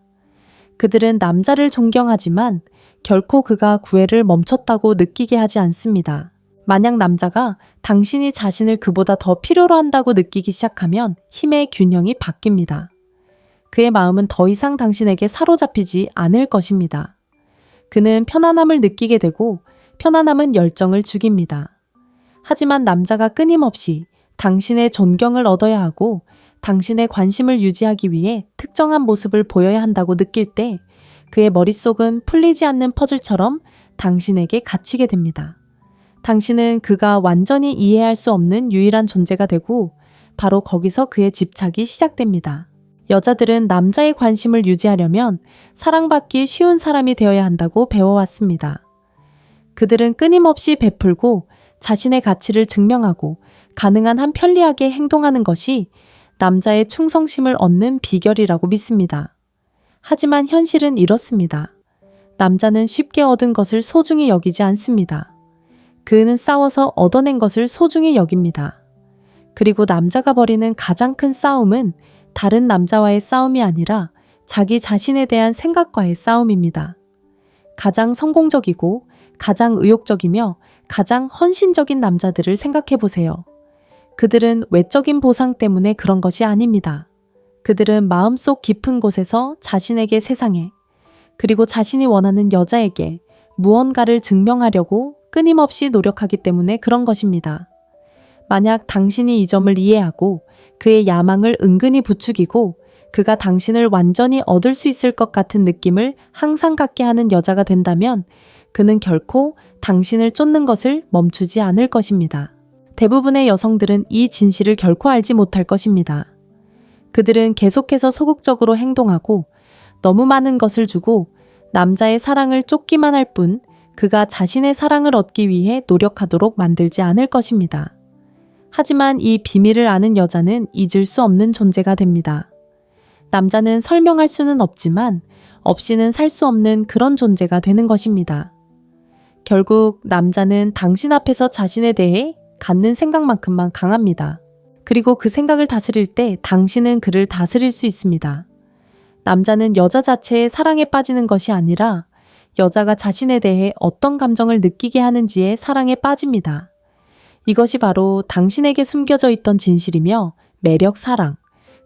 그들은 남자를 존경하지만 결코 그가 구애를 멈췄다고 느끼게 하지 않습니다. 만약 남자가 당신이 자신을 그보다 더 필요로 한다고 느끼기 시작하면 힘의 균형이 바뀝니다. 그의 마음은 더 이상 당신에게 사로잡히지 않을 것입니다. 그는 편안함을 느끼게 되고 편안함은 열정을 죽입니다. 하지만 남자가 끊임없이 당신의 존경을 얻어야 하고 당신의 관심을 유지하기 위해 특정한 모습을 보여야 한다고 느낄 때 그의 머릿속은 풀리지 않는 퍼즐처럼 당신에게 갇히게 됩니다. 당신은 그가 완전히 이해할 수 없는 유일한 존재가 되고 바로 거기서 그의 집착이 시작됩니다. 여자들은 남자의 관심을 유지하려면 사랑받기 쉬운 사람이 되어야 한다고 배워왔습니다. 그들은 끊임없이 베풀고 자신의 가치를 증명하고 가능한 한 편리하게 행동하는 것이 남자의 충성심을 얻는 비결이라고 믿습니다. 하지만 현실은 이렇습니다. 남자는 쉽게 얻은 것을 소중히 여기지 않습니다. 그는 싸워서 얻어낸 것을 소중히 여깁니다. 그리고 남자가 벌이는 가장 큰 싸움은 다른 남자와의 싸움이 아니라 자기 자신에 대한 생각과의 싸움입니다. 가장 성공적이고 가장 의욕적이며 가장 헌신적인 남자들을 생각해 보세요. 그들은 외적인 보상 때문에 그런 것이 아닙니다. 그들은 마음속 깊은 곳에서 자신에게 세상에 그리고 자신이 원하는 여자에게 무언가를 증명하려고 끊임없이 노력하기 때문에 그런 것입니다. 만약 당신이 이 점을 이해하고 그의 야망을 은근히 부추기고 그가 당신을 완전히 얻을 수 있을 것 같은 느낌을 항상 갖게 하는 여자가 된다면 그는 결코 당신을 쫓는 것을 멈추지 않을 것입니다. 대부분의 여성들은 이 진실을 결코 알지 못할 것입니다. 그들은 계속해서 소극적으로 행동하고 너무 많은 것을 주고 남자의 사랑을 쫓기만 할 뿐 그가 자신의 사랑을 얻기 위해 노력하도록 만들지 않을 것입니다. 하지만 이 비밀을 아는 여자는 잊을 수 없는 존재가 됩니다. 남자는 설명할 수는 없지만 없이는 살 수 없는 그런 존재가 되는 것입니다. 결국 남자는 당신 앞에서 자신에 대해 갖는 생각만큼만 강합니다. 그리고 그 생각을 다스릴 때 당신은 그를 다스릴 수 있습니다. 남자는 여자 자체의 사랑에 빠지는 것이 아니라 여자가 자신에 대해 어떤 감정을 느끼게 하는지에 사랑에 빠집니다. 이것이 바로 당신에게 숨겨져 있던 진실이며 매력 사랑,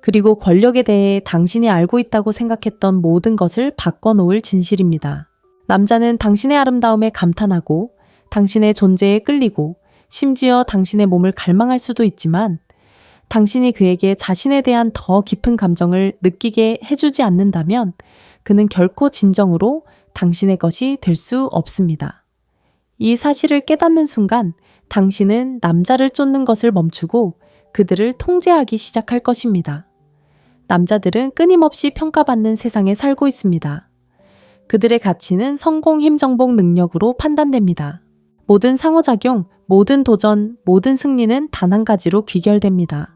그리고 권력에 대해 당신이 알고 있다고 생각했던 모든 것을 바꿔놓을 진실입니다. 남자는 당신의 아름다움에 감탄하고 당신의 존재에 끌리고 심지어 당신의 몸을 갈망할 수도 있지만 당신이 그에게 자신에 대한 더 깊은 감정을 느끼게 해주지 않는다면 그는 결코 진정으로 당신의 것이 될 수 없습니다. 이 사실을 깨닫는 순간 당신은 남자를 쫓는 것을 멈추고 그들을 통제하기 시작할 것입니다. 남자들은 끊임없이 평가받는 세상에 살고 있습니다. 그들의 가치는 성공, 힘, 정복, 능력으로 판단됩니다. 모든 상호작용, 모든 도전, 모든 승리는 단 한 가지로 귀결됩니다.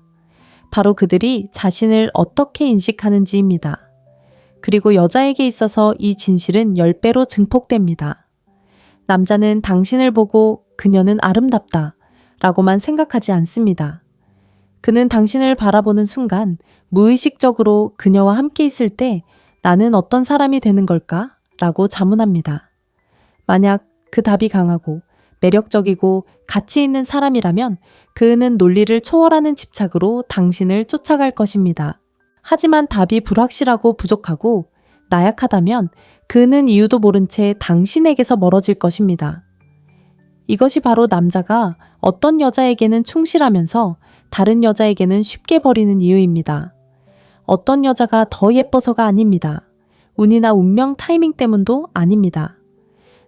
바로 그들이 자신을 어떻게 인식하는지입니다. 그리고 여자에게 있어서 이 진실은 10배로 증폭됩니다. 남자는 당신을 보고 그녀는 아름답다 라고만 생각하지 않습니다. 그는 당신을 바라보는 순간 무의식적으로 그녀와 함께 있을 때 나는 어떤 사람이 되는 걸까? 라고 자문합니다. 만약 그 답이 강하고 매력적이고 가치 있는 사람이라면 그는 논리를 초월하는 집착으로 당신을 쫓아갈 것입니다. 하지만 답이 불확실하고 부족하고 나약하다면 그는 이유도 모른 채 당신에게서 멀어질 것입니다. 이것이 바로 남자가 어떤 여자에게는 충실하면서 다른 여자에게는 쉽게 버리는 이유입니다. 어떤 여자가 더 예뻐서가 아닙니다. 운이나 운명, 타이밍 때문도 아닙니다.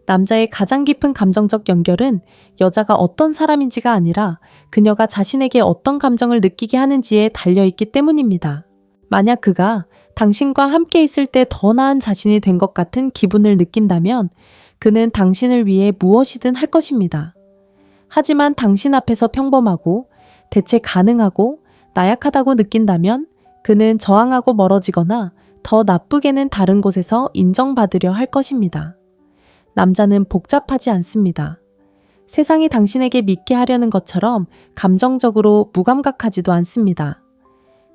남자의 가장 깊은 감정적 연결은 여자가 어떤 사람인지가 아니라 그녀가 자신에게 어떤 감정을 느끼게 하는지에 달려있기 때문입니다. 만약 그가 당신과 함께 있을 때 더 나은 자신이 된 것 같은 기분을 느낀다면 그는 당신을 위해 무엇이든 할 것입니다. 하지만 당신 앞에서 평범하고 대체 가능하고 나약하다고 느낀다면 그는 저항하고 멀어지거나 더 나쁘게는 다른 곳에서 인정받으려 할 것입니다. 남자는 복잡하지 않습니다. 세상이 당신에게 믿게 하려는 것처럼 감정적으로 무감각하지도 않습니다.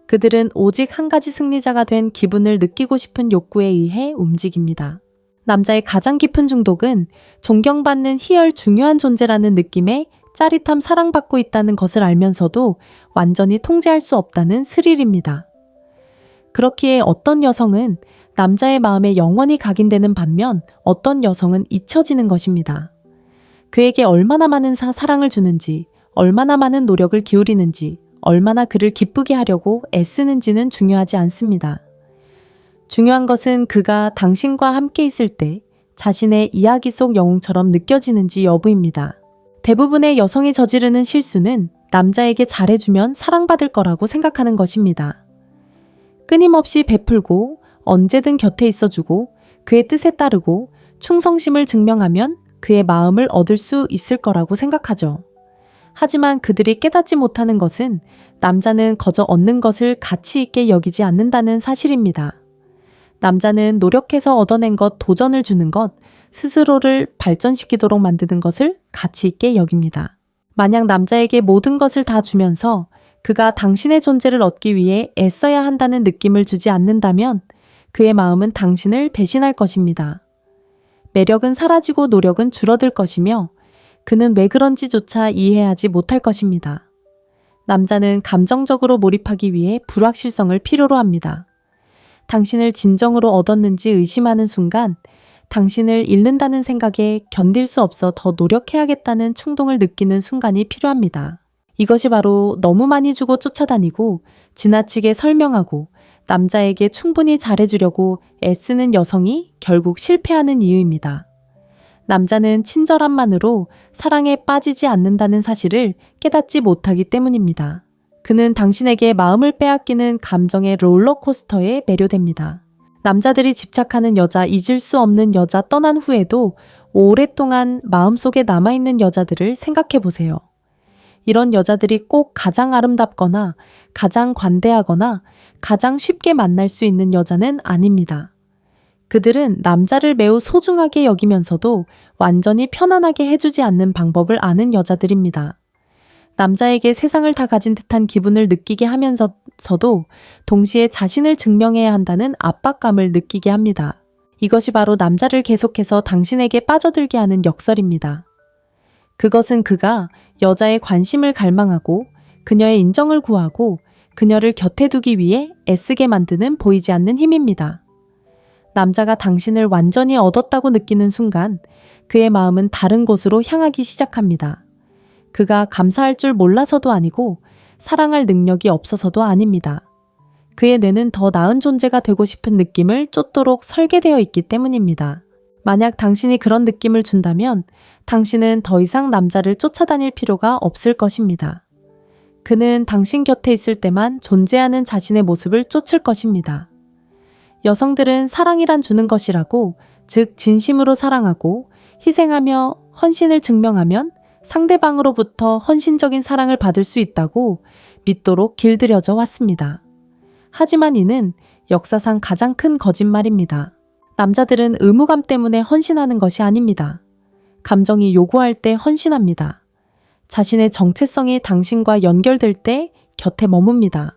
그들은 오직 한 가지 승리자가 된 기분을 느끼고 싶은 욕구에 의해 움직입니다. 남자의 가장 깊은 중독은 존경받는 희열 중요한 존재라는 느낌에 짜릿함 사랑받고 있다는 것을 알면서도 완전히 통제할 수 없다는 스릴입니다. 그렇기에 어떤 여성은 남자의 마음에 영원히 각인되는 반면 어떤 여성은 잊혀지는 것입니다. 그에게 얼마나 많은 사랑을 주는지, 얼마나 많은 노력을 기울이는지, 얼마나 그를 기쁘게 하려고 애쓰는지는 중요하지 않습니다. 중요한 것은 그가 당신과 함께 있을 때 자신의 이야기 속 영웅처럼 느껴지는지 여부입니다. 대부분의 여성이 저지르는 실수는 남자에게 잘해주면 사랑받을 거라고 생각하는 것입니다. 끊임없이 베풀고 언제든 곁에 있어주고 그의 뜻에 따르고 충성심을 증명하면 그의 마음을 얻을 수 있을 거라고 생각하죠. 하지만 그들이 깨닫지 못하는 것은 남자는 거저 얻는 것을 가치 있게 여기지 않는다는 사실입니다. 남자는 노력해서 얻어낸 것, 도전을 주는 것, 스스로를 발전시키도록 만드는 것을 가치 있게 여깁니다. 만약 남자에게 모든 것을 다 주면서 그가 당신의 존재를 얻기 위해 애써야 한다는 느낌을 주지 않는다면 그의 마음은 당신을 배신할 것입니다. 매력은 사라지고 노력은 줄어들 것이며 그는 왜 그런지조차 이해하지 못할 것입니다. 남자는 감정적으로 몰입하기 위해 불확실성을 필요로 합니다. 당신을 진정으로 얻었는지 의심하는 순간 당신을 잃는다는 생각에 견딜 수 없어 더 노력해야겠다는 충동을 느끼는 순간이 필요합니다. 이것이 바로 너무 많이 주고 쫓아다니고 지나치게 설명하고 남자에게 충분히 잘해주려고 애쓰는 여성이 결국 실패하는 이유입니다. 남자는 친절함만으로 사랑에 빠지지 않는다는 사실을 깨닫지 못하기 때문입니다. 그는 당신에게 마음을 빼앗기는 감정의 롤러코스터에 매료됩니다. 남자들이 집착하는 여자, 잊을 수 없는 여자 떠난 후에도 오랫동안 마음속에 남아있는 여자들을 생각해 보세요. 이런 여자들이 꼭 가장 아름답거나 가장 관대하거나 가장 쉽게 만날 수 있는 여자는 아닙니다. 그들은 남자를 매우 소중하게 여기면서도 완전히 편안하게 해주지 않는 방법을 아는 여자들입니다. 남자에게 세상을 다 가진 듯한 기분을 느끼게 하면서도 동시에 자신을 증명해야 한다는 압박감을 느끼게 합니다. 이것이 바로 남자를 계속해서 당신에게 빠져들게 하는 역설입니다. 그것은 그가 여자의 관심을 갈망하고 그녀의 인정을 구하고 그녀를 곁에 두기 위해 애쓰게 만드는 보이지 않는 힘입니다. 남자가 당신을 완전히 얻었다고 느끼는 순간 그의 마음은 다른 곳으로 향하기 시작합니다. 그가 감사할 줄 몰라서도 아니고 사랑할 능력이 없어서도 아닙니다. 그의 뇌는 더 나은 존재가 되고 싶은 느낌을 쫓도록 설계되어 있기 때문입니다. 만약 당신이 그런 느낌을 준다면 당신은 더 이상 남자를 쫓아다닐 필요가 없을 것입니다. 그는 당신 곁에 있을 때만 존재하는 자신의 모습을 쫓을 것입니다. 여성들은 사랑이란 주는 것이라고, 즉 진심으로 사랑하고 희생하며 헌신을 증명하면 상대방으로부터 헌신적인 사랑을 받을 수 있다고 믿도록 길들여져 왔습니다. 하지만 이는 역사상 가장 큰 거짓말입니다. 남자들은 의무감 때문에 헌신하는 것이 아닙니다. 감정이 요구할 때 헌신합니다. 자신의 정체성이 당신과 연결될 때 곁에 머뭅니다.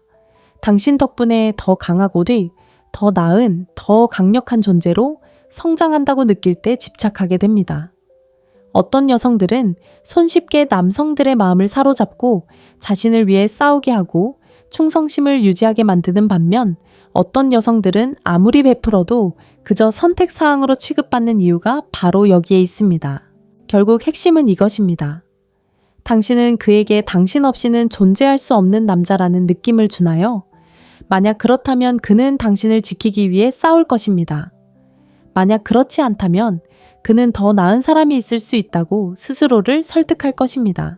당신 덕분에 더 강하고도 더 나은, 더 강력한 존재로 성장한다고 느낄 때 집착하게 됩니다. 어떤 여성들은 손쉽게 남성들의 마음을 사로잡고 자신을 위해 싸우게 하고 충성심을 유지하게 만드는 반면, 어떤 여성들은 아무리 베풀어도 그저 선택사항으로 취급받는 이유가 바로 여기에 있습니다. 결국 핵심은 이것입니다. 당신은 그에게 당신 없이는 존재할 수 없는 남자라는 느낌을 주나요? 만약 그렇다면 그는 당신을 지키기 위해 싸울 것입니다. 만약 그렇지 않다면 그는 더 나은 사람이 있을 수 있다고 스스로를 설득할 것입니다.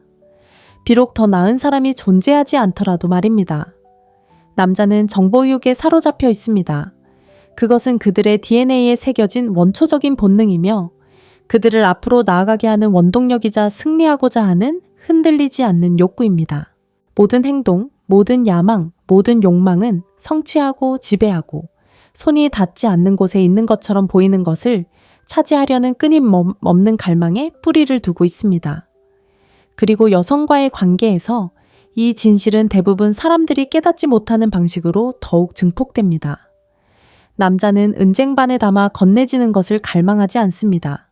비록 더 나은 사람이 존재하지 않더라도 말입니다. 남자는 정보유혹에 사로잡혀 있습니다. 그것은 그들의 DNA에 새겨진 원초적인 본능이며 그들을 앞으로 나아가게 하는 원동력이자 승리하고자 하는 흔들리지 않는 욕구입니다. 모든 행동, 모든 야망, 모든 욕망은 성취하고 지배하고 손이 닿지 않는 곳에 있는 것처럼 보이는 것을 차지하려는 끊임없는 갈망에 뿌리를 두고 있습니다. 그리고 여성과의 관계에서 이 진실은 대부분 사람들이 깨닫지 못하는 방식으로 더욱 증폭됩니다. 남자는 은쟁반에 담아 건네지는 것을 갈망하지 않습니다.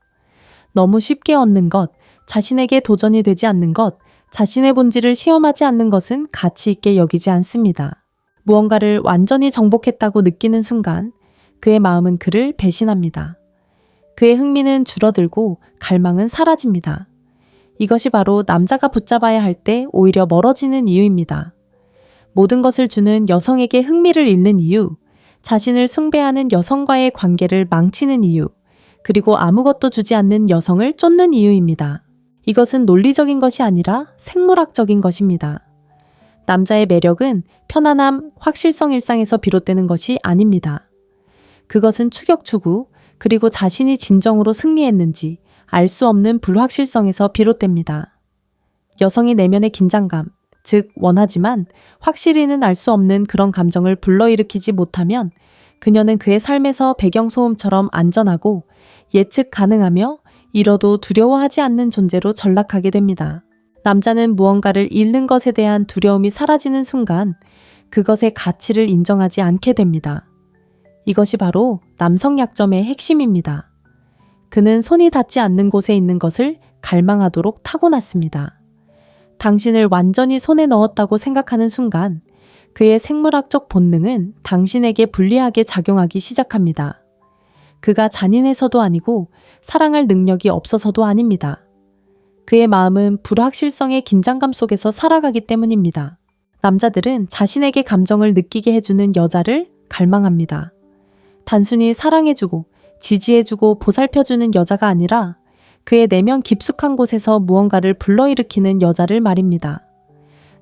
너무 쉽게 얻는 것, 자신에게 도전이 되지 않는 것, 자신의 본질을 시험하지 않는 것은 가치 있게 여기지 않습니다. 무언가를 완전히 정복했다고 느끼는 순간 그의 마음은 그를 배신합니다. 그의 흥미는 줄어들고 갈망은 사라집니다. 이것이 바로 남자가 붙잡아야 할 때 오히려 멀어지는 이유입니다. 모든 것을 주는 여성에게 흥미를 잃는 이유, 자신을 숭배하는 여성과의 관계를 망치는 이유, 그리고 아무것도 주지 않는 여성을 쫓는 이유입니다. 이것은 논리적인 것이 아니라 생물학적인 것입니다. 남자의 매력은 편안함, 확실성 일상에서 비롯되는 것이 아닙니다. 그것은 추격 추구, 그리고 자신이 진정으로 승리했는지 알 수 없는 불확실성에서 비롯됩니다. 여성이 내면의 긴장감, 즉 원하지만 확실히는 알 수 없는 그런 감정을 불러일으키지 못하면 그녀는 그의 삶에서 배경소음처럼 안전하고 예측 가능하며 잃어도 두려워하지 않는 존재로 전락하게 됩니다. 남자는 무언가를 잃는 것에 대한 두려움이 사라지는 순간 그것의 가치를 인정하지 않게 됩니다. 이것이 바로 남성 약점의 핵심입니다. 그는 손이 닿지 않는 곳에 있는 것을 갈망하도록 타고났습니다. 당신을 완전히 손에 넣었다고 생각하는 순간 그의 생물학적 본능은 당신에게 불리하게 작용하기 시작합니다. 그가 잔인해서도 아니고 사랑할 능력이 없어서도 아닙니다. 그의 마음은 불확실성의 긴장감 속에서 살아가기 때문입니다. 남자들은 자신에게 감정을 느끼게 해주는 여자를 갈망합니다. 단순히 사랑해주고 지지해주고 보살펴주는 여자가 아니라 그의 내면 깊숙한 곳에서 무언가를 불러일으키는 여자를 말입니다.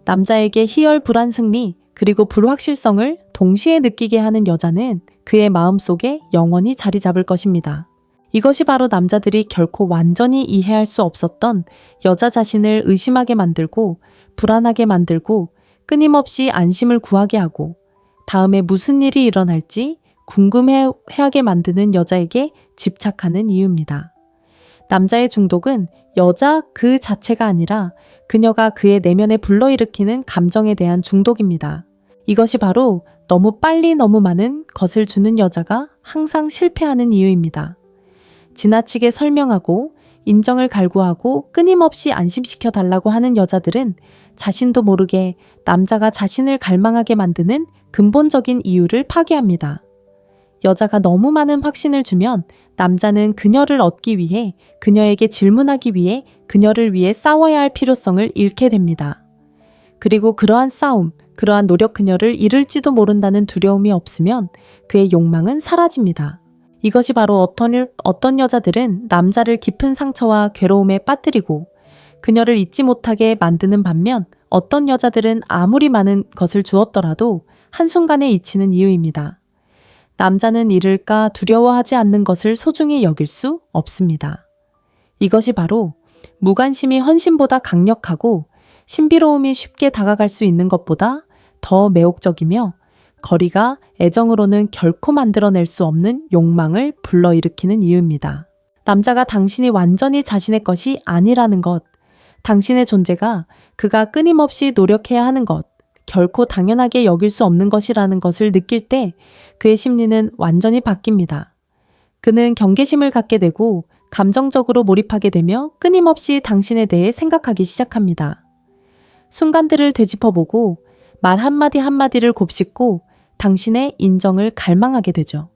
남자에게 희열 불안 승리 그리고 불확실성을 동시에 느끼게 하는 여자는 그의 마음속에 영원히 자리 잡을 것입니다. 이것이 바로 남자들이 결코 완전히 이해할 수 없었던 여자 자신을 의심하게 만들고 불안하게 만들고 끊임없이 안심을 구하게 하고 다음에 무슨 일이 일어날지 궁금해하게 만드는 여자에게 집착하는 이유입니다. 남자의 중독은 여자 그 자체가 아니라 그녀가 그의 내면에 불러일으키는 감정에 대한 중독입니다. 이것이 바로 너무 빨리 너무 많은 것을 주는 여자가 항상 실패하는 이유입니다. 지나치게 설명하고 인정을 갈구하고 끊임없이 안심시켜 달라고 하는 여자들은 자신도 모르게 남자가 자신을 갈망하게 만드는 근본적인 이유를 파괴합니다. 여자가 너무 많은 확신을 주면 남자는 그녀를 얻기 위해 그녀에게 질문하기 위해 그녀를 위해 싸워야 할 필요성을 잃게 됩니다. 그리고 그러한 싸움, 그러한 노력 그녀를 잃을지도 모른다는 두려움이 없으면 그의 욕망은 사라집니다. 이것이 바로 어떤 여자들은 남자를 깊은 상처와 괴로움에 빠뜨리고 그녀를 잊지 못하게 만드는 반면 어떤 여자들은 아무리 많은 것을 주었더라도 한순간에 잊히는 이유입니다. 남자는 잃을까 두려워하지 않는 것을 소중히 여길 수 없습니다. 이것이 바로 무관심이 헌신보다 강력하고 신비로움이 쉽게 다가갈 수 있는 것보다 더 매혹적이며 거리가 애정으로는 결코 만들어낼 수 없는 욕망을 불러일으키는 이유입니다. 남자가 당신이 완전히 자신의 것이 아니라는 것, 당신의 존재가 그가 끊임없이 노력해야 하는 것, 결코 당연하게 여길 수 없는 것이라는 것을 느낄 때 그의 심리는 완전히 바뀝니다. 그는 경계심을 갖게 되고 감정적으로 몰입하게 되며 끊임없이 당신에 대해 생각하기 시작합니다. 순간들을 되짚어보고 말 한마디 한마디를 곱씹고 당신의 인정을 갈망하게 되죠.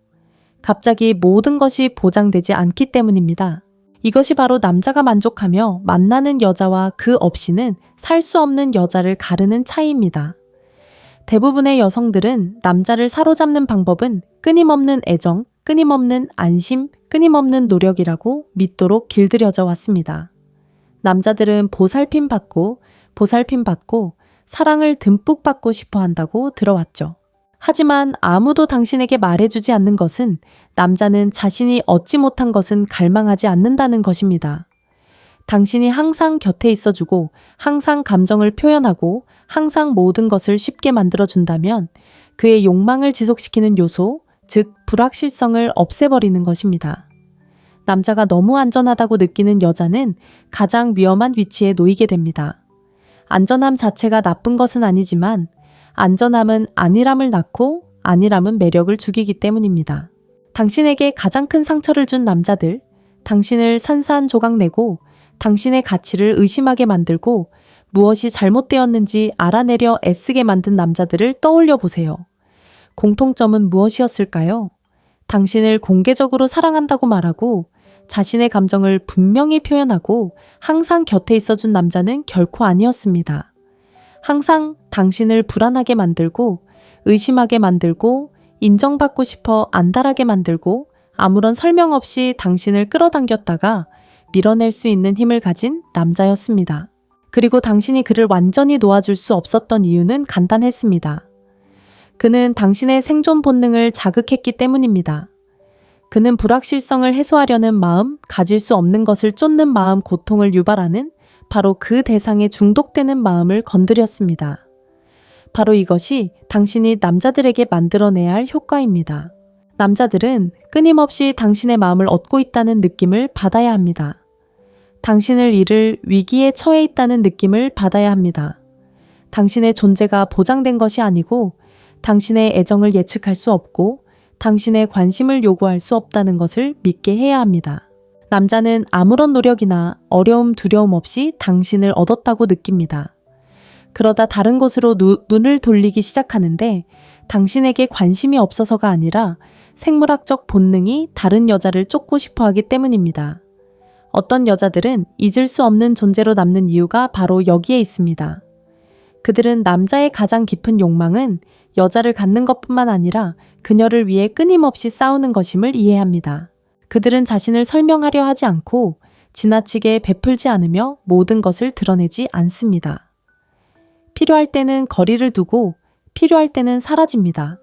갑자기 모든 것이 보장되지 않기 때문입니다. 이것이 바로 남자가 만족하며 만나는 여자와 그 없이는 살 수 없는 여자를 가르는 차이입니다. 대부분의 여성들은 남자를 사로잡는 방법은 끊임없는 애정, 끊임없는 안심, 끊임없는 노력이라고 믿도록 길들여져 왔습니다. 남자들은 보살핌 받고 사랑을 듬뿍 받고 싶어 한다고 들어왔죠. 하지만 아무도 당신에게 말해주지 않는 것은 남자는 자신이 얻지 못한 것은 갈망하지 않는다는 것입니다. 당신이 항상 곁에 있어주고 항상 감정을 표현하고 항상 모든 것을 쉽게 만들어준다면 그의 욕망을 지속시키는 요소, 즉 불확실성을 없애버리는 것입니다. 남자가 너무 안전하다고 느끼는 여자는 가장 위험한 위치에 놓이게 됩니다. 안전함 자체가 나쁜 것은 아니지만 안전함은 안일함을 낳고 안일함은 매력을 죽이기 때문입니다. 당신에게 가장 큰 상처를 준 남자들, 당신을 산산조각내고 당신의 가치를 의심하게 만들고 무엇이 잘못되었는지 알아내려 애쓰게 만든 남자들을 떠올려 보세요. 공통점은 무엇이었을까요? 당신을 공개적으로 사랑한다고 말하고 자신의 감정을 분명히 표현하고 항상 곁에 있어준 남자는 결코 아니었습니다. 항상 당신을 불안하게 만들고 의심하게 만들고 인정받고 싶어 안달하게 만들고 아무런 설명 없이 당신을 끌어당겼다가 밀어낼 수 있는 힘을 가진 남자였습니다. 그리고 당신이 그를 완전히 놓아줄 수 없었던 이유는 간단했습니다. 그는 당신의 생존 본능을 자극했기 때문입니다. 그는 불확실성을 해소하려는 마음, 가질 수 없는 것을 쫓는 마음, 고통을 유발하는 바로 그 대상에 중독되는 마음을 건드렸습니다. 바로 이것이 당신이 남자들에게 만들어내야 할 효과입니다. 남자들은 끊임없이 당신의 마음을 얻고 있다는 느낌을 받아야 합니다. 당신을 잃을 위기에 처해 있다는 느낌을 받아야 합니다. 당신의 존재가 보장된 것이 아니고 당신의 애정을 예측할 수 없고 당신의 관심을 요구할 수 없다는 것을 믿게 해야 합니다. 남자는 아무런 노력이나 어려움, 두려움 없이 당신을 얻었다고 느낍니다. 그러다 다른 곳으로 눈을 돌리기 시작하는데 당신에게 관심이 없어서가 아니라 생물학적 본능이 다른 여자를 쫓고 싶어 하기 때문입니다. 어떤 여자들은 잊을 수 없는 존재로 남는 이유가 바로 여기에 있습니다. 그들은 남자의 가장 깊은 욕망은 여자를 갖는 것뿐만 아니라 그녀를 위해 끊임없이 싸우는 것임을 이해합니다. 그들은 자신을 설명하려 하지 않고 지나치게 베풀지 않으며 모든 것을 드러내지 않습니다. 필요할 때는 거리를 두고 필요할 때는 사라집니다.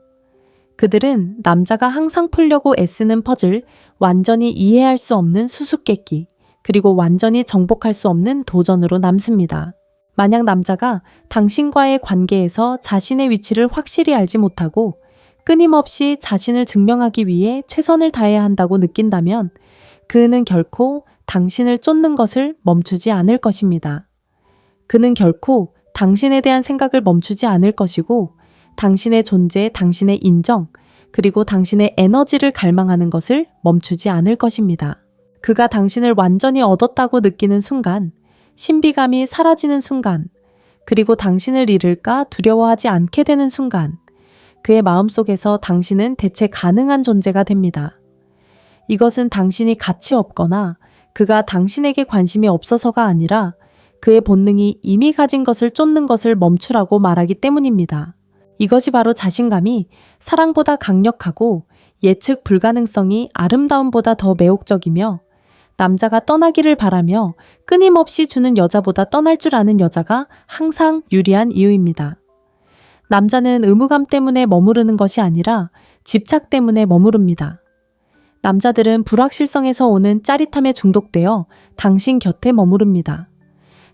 그들은 남자가 항상 풀려고 애쓰는 퍼즐, 완전히 이해할 수 없는 수수께끼, 그리고 완전히 정복할 수 없는 도전으로 남습니다. 만약 남자가 당신과의 관계에서 자신의 위치를 확실히 알지 못하고 끊임없이 자신을 증명하기 위해 최선을 다해야 한다고 느낀다면 그는 결코 당신을 쫓는 것을 멈추지 않을 것입니다. 그는 결코 당신에 대한 생각을 멈추지 않을 것이고 당신의 존재, 당신의 인정, 그리고 당신의 에너지를 갈망하는 것을 멈추지 않을 것입니다. 그가 당신을 완전히 얻었다고 느끼는 순간, 신비감이 사라지는 순간, 그리고 당신을 잃을까 두려워하지 않게 되는 순간, 그의 마음속에서 당신은 대체 가능한 존재가 됩니다. 이것은 당신이 가치 없거나 그가 당신에게 관심이 없어서가 아니라 그의 본능이 이미 가진 것을 쫓는 것을 멈추라고 말하기 때문입니다. 이것이 바로 자신감이 사랑보다 강력하고 예측 불가능성이 아름다움보다 더 매혹적이며 남자가 떠나기를 바라며 끊임없이 주는 여자보다 떠날 줄 아는 여자가 항상 유리한 이유입니다. 남자는 의무감 때문에 머무르는 것이 아니라 집착 때문에 머무릅니다. 남자들은 불확실성에서 오는 짜릿함에 중독되어 당신 곁에 머무릅니다.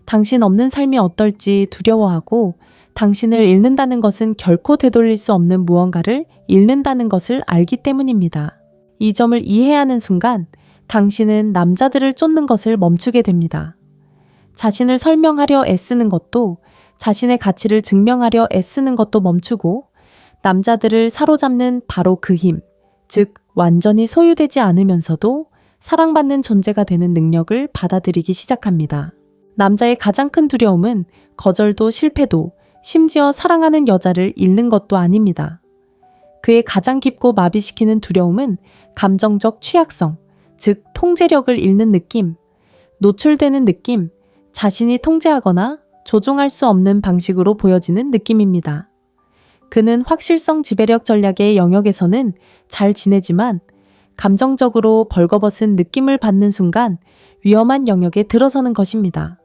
당신 없는 삶이 어떨지 두려워하고 당신을 잃는다는 것은 결코 되돌릴 수 없는 무언가를 잃는다는 것을 알기 때문입니다. 이 점을 이해하는 순간 당신은 남자들을 쫓는 것을 멈추게 됩니다. 자신을 설명하려 애쓰는 것도 자신의 가치를 증명하려 애쓰는 것도 멈추고 남자들을 사로잡는 바로 그 힘, 즉 완전히 소유되지 않으면서도 사랑받는 존재가 되는 능력을 받아들이기 시작합니다. 남자의 가장 큰 두려움은 거절도 실패도 심지어 사랑하는 여자를 잃는 것도 아닙니다. 그의 가장 깊고 마비시키는 두려움은 감정적 취약성, 즉 통제력을 잃는 느낌, 노출되는 느낌, 자신이 통제하거나 조종할 수 없는 방식으로 보여지는 느낌입니다. 그는 확실성 지배력 전략의 영역에서는 잘 지내지만 감정적으로 벌거벗은 느낌을 받는 순간 위험한 영역에 들어서는 것입니다.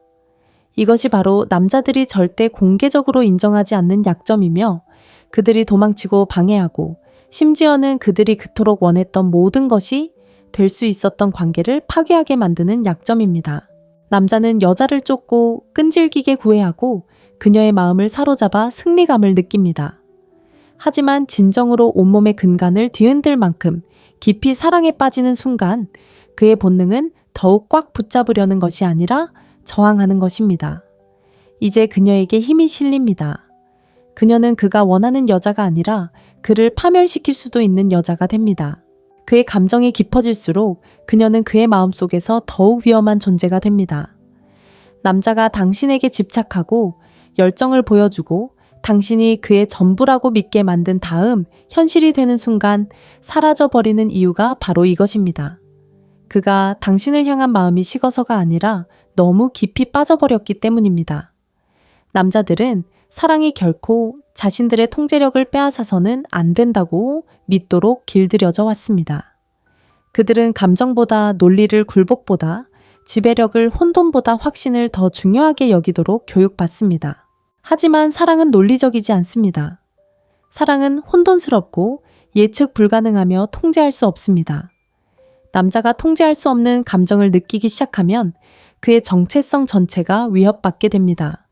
이것이 바로 남자들이 절대 공개적으로 인정하지 않는 약점이며 그들이 도망치고 방해하고 심지어는 그들이 그토록 원했던 모든 것이 될 수 있었던 관계를 파괴하게 만드는 약점입니다. 남자는 여자를 쫓고 끈질기게 구애하고 그녀의 마음을 사로잡아 승리감을 느낍니다. 하지만 진정으로 온몸의 근간을 뒤흔들 만큼 깊이 사랑에 빠지는 순간 그의 본능은 더욱 꽉 붙잡으려는 것이 아니라 저항하는 것입니다. 이제 그녀에게 힘이 실립니다. 그녀는 그가 원하는 여자가 아니라 그를 파멸시킬 수도 있는 여자가 됩니다. 그의 감정이 깊어질수록 그녀는 그의 마음속에서 더욱 위험한 존재가 됩니다. 남자가 당신에게 집착하고 열정을 보여주고 당신이 그의 전부라고 믿게 만든 다음 현실이 되는 순간 사라져버리는 이유가 바로 이것입니다. 그가 당신을 향한 마음이 식어서가 아니라 너무 깊이 빠져버렸기 때문입니다. 남자들은 사랑이 결코 자신들의 통제력을 빼앗아서는 안 된다고 믿도록 길들여져 왔습니다. 그들은 감정보다 논리를 굴복보다 지배력을 혼돈보다 확신을 더 중요하게 여기도록 교육받습니다. 하지만 사랑은 논리적이지 않습니다. 사랑은 혼돈스럽고 예측 불가능하며 통제할 수 없습니다. 남자가 통제할 수 없는 감정을 느끼기 시작하면 그의 정체성 전체가 위협받게 됩니다.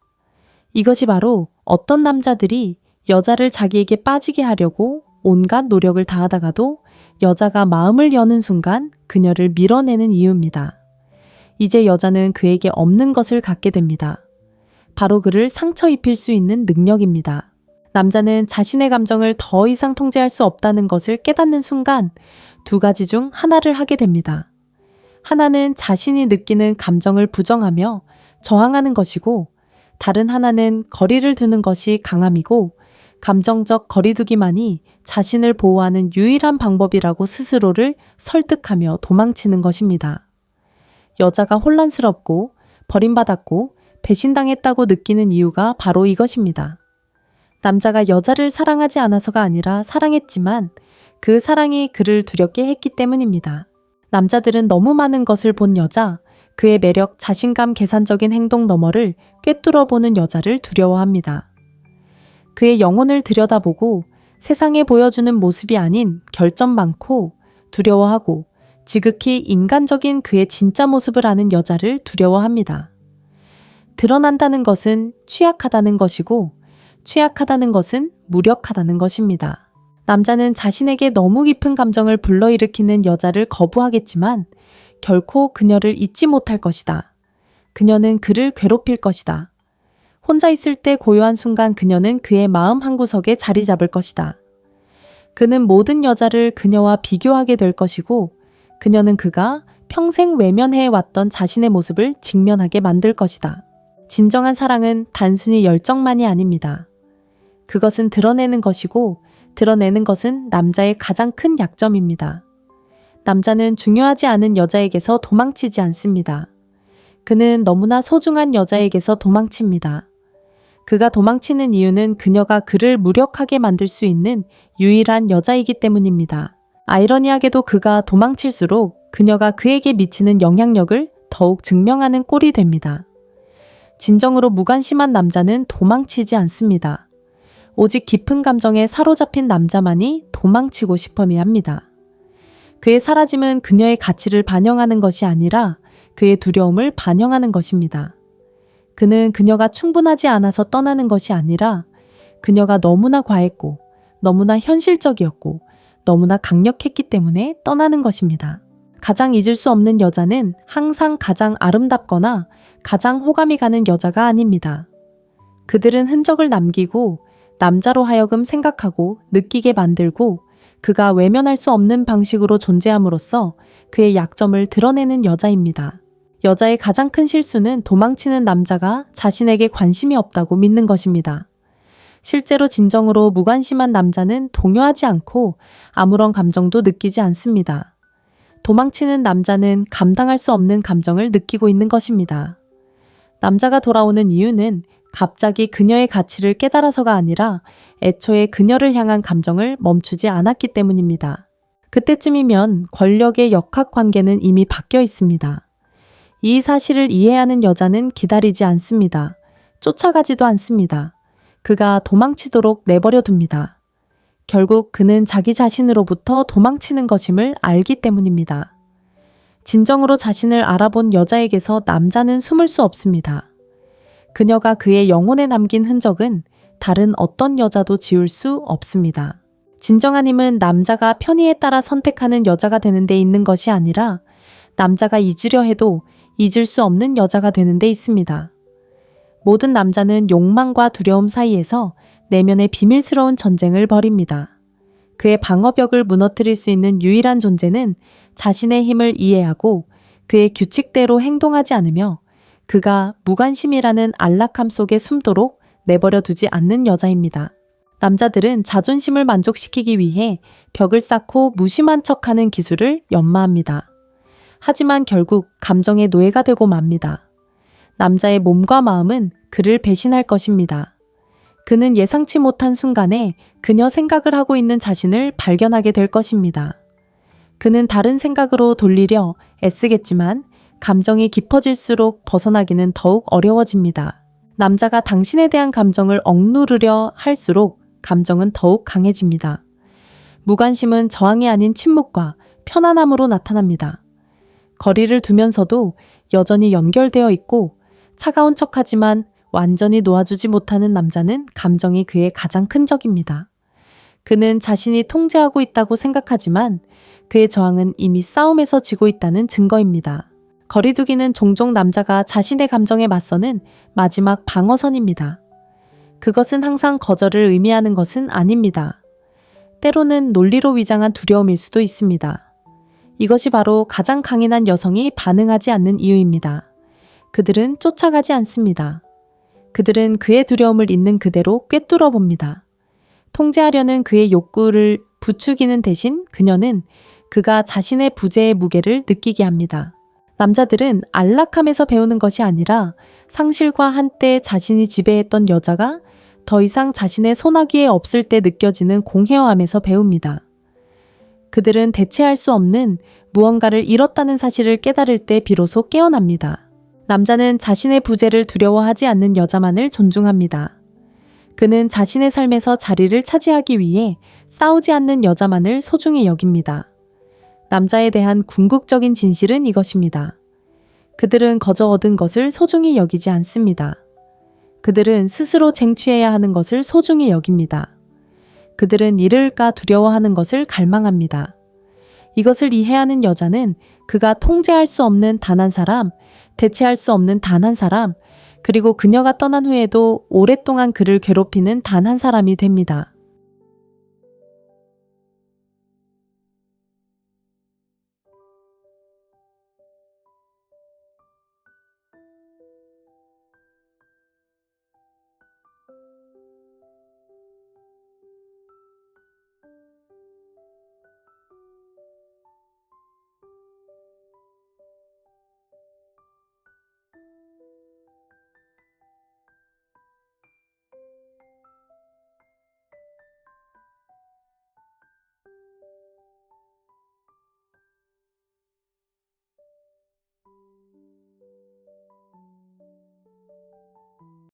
이것이 바로 어떤 남자들이 여자를 자기에게 빠지게 하려고 온갖 노력을 다하다가도 여자가 마음을 여는 순간 그녀를 밀어내는 이유입니다. 이제 여자는 그에게 없는 것을 갖게 됩니다. 바로 그를 상처 입힐 수 있는 능력입니다. 남자는 자신의 감정을 더 이상 통제할 수 없다는 것을 깨닫는 순간 두 가지 중 하나를 하게 됩니다. 하나는 자신이 느끼는 감정을 부정하며 저항하는 것이고 다른 하나는 거리를 두는 것이 강함이고 감정적 거리두기만이 자신을 보호하는 유일한 방법이라고 스스로를 설득하며 도망치는 것입니다. 여자가 혼란스럽고 버림받았고 배신당했다고 느끼는 이유가 바로 이것입니다. 남자가 여자를 사랑하지 않아서가 아니라 사랑했지만 그 사랑이 그를 두렵게 했기 때문입니다. 남자들은 너무 많은 것을 본 여자, 그의 매력, 자신감, 계산적인 행동 너머를 꿰뚫어보는 여자를 두려워합니다. 그의 영혼을 들여다보고 세상에 보여주는 모습이 아닌 결점 많고 두려워하고 지극히 인간적인 그의 진짜 모습을 아는 여자를 두려워합니다. 드러난다는 것은 취약하다는 것이고 취약하다는 것은 무력하다는 것입니다. 남자는 자신에게 너무 깊은 감정을 불러일으키는 여자를 거부하겠지만 결코 그녀를 잊지 못할 것이다. 그녀는 그를 괴롭힐 것이다. 혼자 있을 때 고요한 순간 그녀는 그의 마음 한구석에 자리 잡을 것이다. 그는 모든 여자를 그녀와 비교하게 될 것이고 그녀는 그가 평생 외면해 왔던 자신의 모습을 직면하게 만들 것이다. 진정한 사랑은 단순히 열정만이 아닙니다. 그것은 드러내는 것이고 드러내는 것은 남자의 가장 큰 약점입니다. 남자는 중요하지 않은 여자에게서 도망치지 않습니다. 그는 너무나 소중한 여자에게서 도망칩니다. 그가 도망치는 이유는 그녀가 그를 무력하게 만들 수 있는 유일한 여자이기 때문입니다. 아이러니하게도 그가 도망칠수록 그녀가 그에게 미치는 영향력을 더욱 증명하는 꼴이 됩니다. 진정으로 무관심한 남자는 도망치지 않습니다. 오직 깊은 감정에 사로잡힌 남자만이 도망치고 싶어야 합니다. 그의 사라짐은 그녀의 가치를 반영하는 것이 아니라 그의 두려움을 반영하는 것입니다. 그는 그녀가 충분하지 않아서 떠나는 것이 아니라 그녀가 너무나 과했고 너무나 현실적이었고 너무나 강력했기 때문에 떠나는 것입니다. 가장 잊을 수 없는 여자는 항상 가장 아름답거나 가장 호감이 가는 여자가 아닙니다. 그들은 흔적을 남기고 남자로 하여금 생각하고 느끼게 만들고 그가 외면할 수 없는 방식으로 존재함으로써 그의 약점을 드러내는 여자입니다. 여자의 가장 큰 실수는 도망치는 남자가 자신에게 관심이 없다고 믿는 것입니다. 실제로 진정으로 무관심한 남자는 동요하지 않고 아무런 감정도 느끼지 않습니다. 도망치는 남자는 감당할 수 없는 감정을 느끼고 있는 것입니다. 남자가 돌아오는 이유는 갑자기 그녀의 가치를 깨달아서가 아니라 애초에 그녀를 향한 감정을 멈추지 않았기 때문입니다. 그때쯤이면 권력의 역학관계는 이미 바뀌어 있습니다. 이 사실을 이해하는 여자는 기다리지 않습니다. 쫓아가지도 않습니다. 그가 도망치도록 내버려 둡니다. 결국 그는 자기 자신으로부터 도망치는 것임을 알기 때문입니다. 진정으로 자신을 알아본 여자에게서 남자는 숨을 수 없습니다. 그녀가 그의 영혼에 남긴 흔적은 다른 어떤 여자도 지울 수 없습니다. 진정한 힘은 남자가 편의에 따라 선택하는 여자가 되는 데 있는 것이 아니라 남자가 잊으려 해도 잊을 수 없는 여자가 되는 데 있습니다. 모든 남자는 욕망과 두려움 사이에서 내면의 비밀스러운 전쟁을 벌입니다. 그의 방어벽을 무너뜨릴 수 있는 유일한 존재는 자신의 힘을 이해하고 그의 규칙대로 행동하지 않으며 그가 무관심이라는 안락함 속에 숨도록 내버려 두지 않는 여자입니다. 남자들은 자존심을 만족시키기 위해 벽을 쌓고 무심한 척하는 기술을 연마합니다. 하지만 결국 감정의 노예가 되고 맙니다. 남자의 몸과 마음은 그를 배신할 것입니다. 그는 예상치 못한 순간에 그녀 생각을 하고 있는 자신을 발견하게 될 것입니다. 그는 다른 생각으로 돌리려 애쓰겠지만 감정이 깊어질수록 벗어나기는 더욱 어려워집니다. 남자가 당신에 대한 감정을 억누르려 할수록 감정은 더욱 강해집니다. 무관심은 저항이 아닌 침묵과 편안함으로 나타납니다. 거리를 두면서도 여전히 연결되어 있고 차가운 척하지만 완전히 놓아주지 못하는 남자는 감정이 그의 가장 큰 적입니다. 그는 자신이 통제하고 있다고 생각하지만 그의 저항은 이미 싸움에서 지고 있다는 증거입니다. 거리두기는 종종 남자가 자신의 감정에 맞서는 마지막 방어선입니다. 그것은 항상 거절을 의미하는 것은 아닙니다. 때로는 논리로 위장한 두려움일 수도 있습니다. 이것이 바로 가장 강인한 여성이 반응하지 않는 이유입니다. 그들은 쫓아가지 않습니다. 그들은 그의 두려움을 있는 그대로 꿰뚫어 봅니다. 통제하려는 그의 욕구를 부추기는 대신 그녀는 그가 자신의 부재의 무게를 느끼게 합니다. 남자들은 안락함에서 배우는 것이 아니라 상실과 한때 자신이 지배했던 여자가 더 이상 자신의 손아귀에 없을 때 느껴지는 공허함에서 배웁니다. 그들은 대체할 수 없는 무언가를 잃었다는 사실을 깨달을 때 비로소 깨어납니다. 남자는 자신의 부재를 두려워하지 않는 여자만을 존중합니다. 그는 자신의 삶에서 자리를 차지하기 위해 싸우지 않는 여자만을 소중히 여깁니다. 남자에 대한 궁극적인 진실은 이것입니다. 그들은 거저 얻은 것을 소중히 여기지 않습니다. 그들은 스스로 쟁취해야 하는 것을 소중히 여깁니다. 그들은 잃을까 두려워하는 것을 갈망합니다. 이것을 이해하는 여자는 그가 통제할 수 없는 단 한 사람, 대체할 수 없는 단 한 사람, 그리고 그녀가 떠난 후에도 오랫동안 그를 괴롭히는 단 한 사람이 됩니다.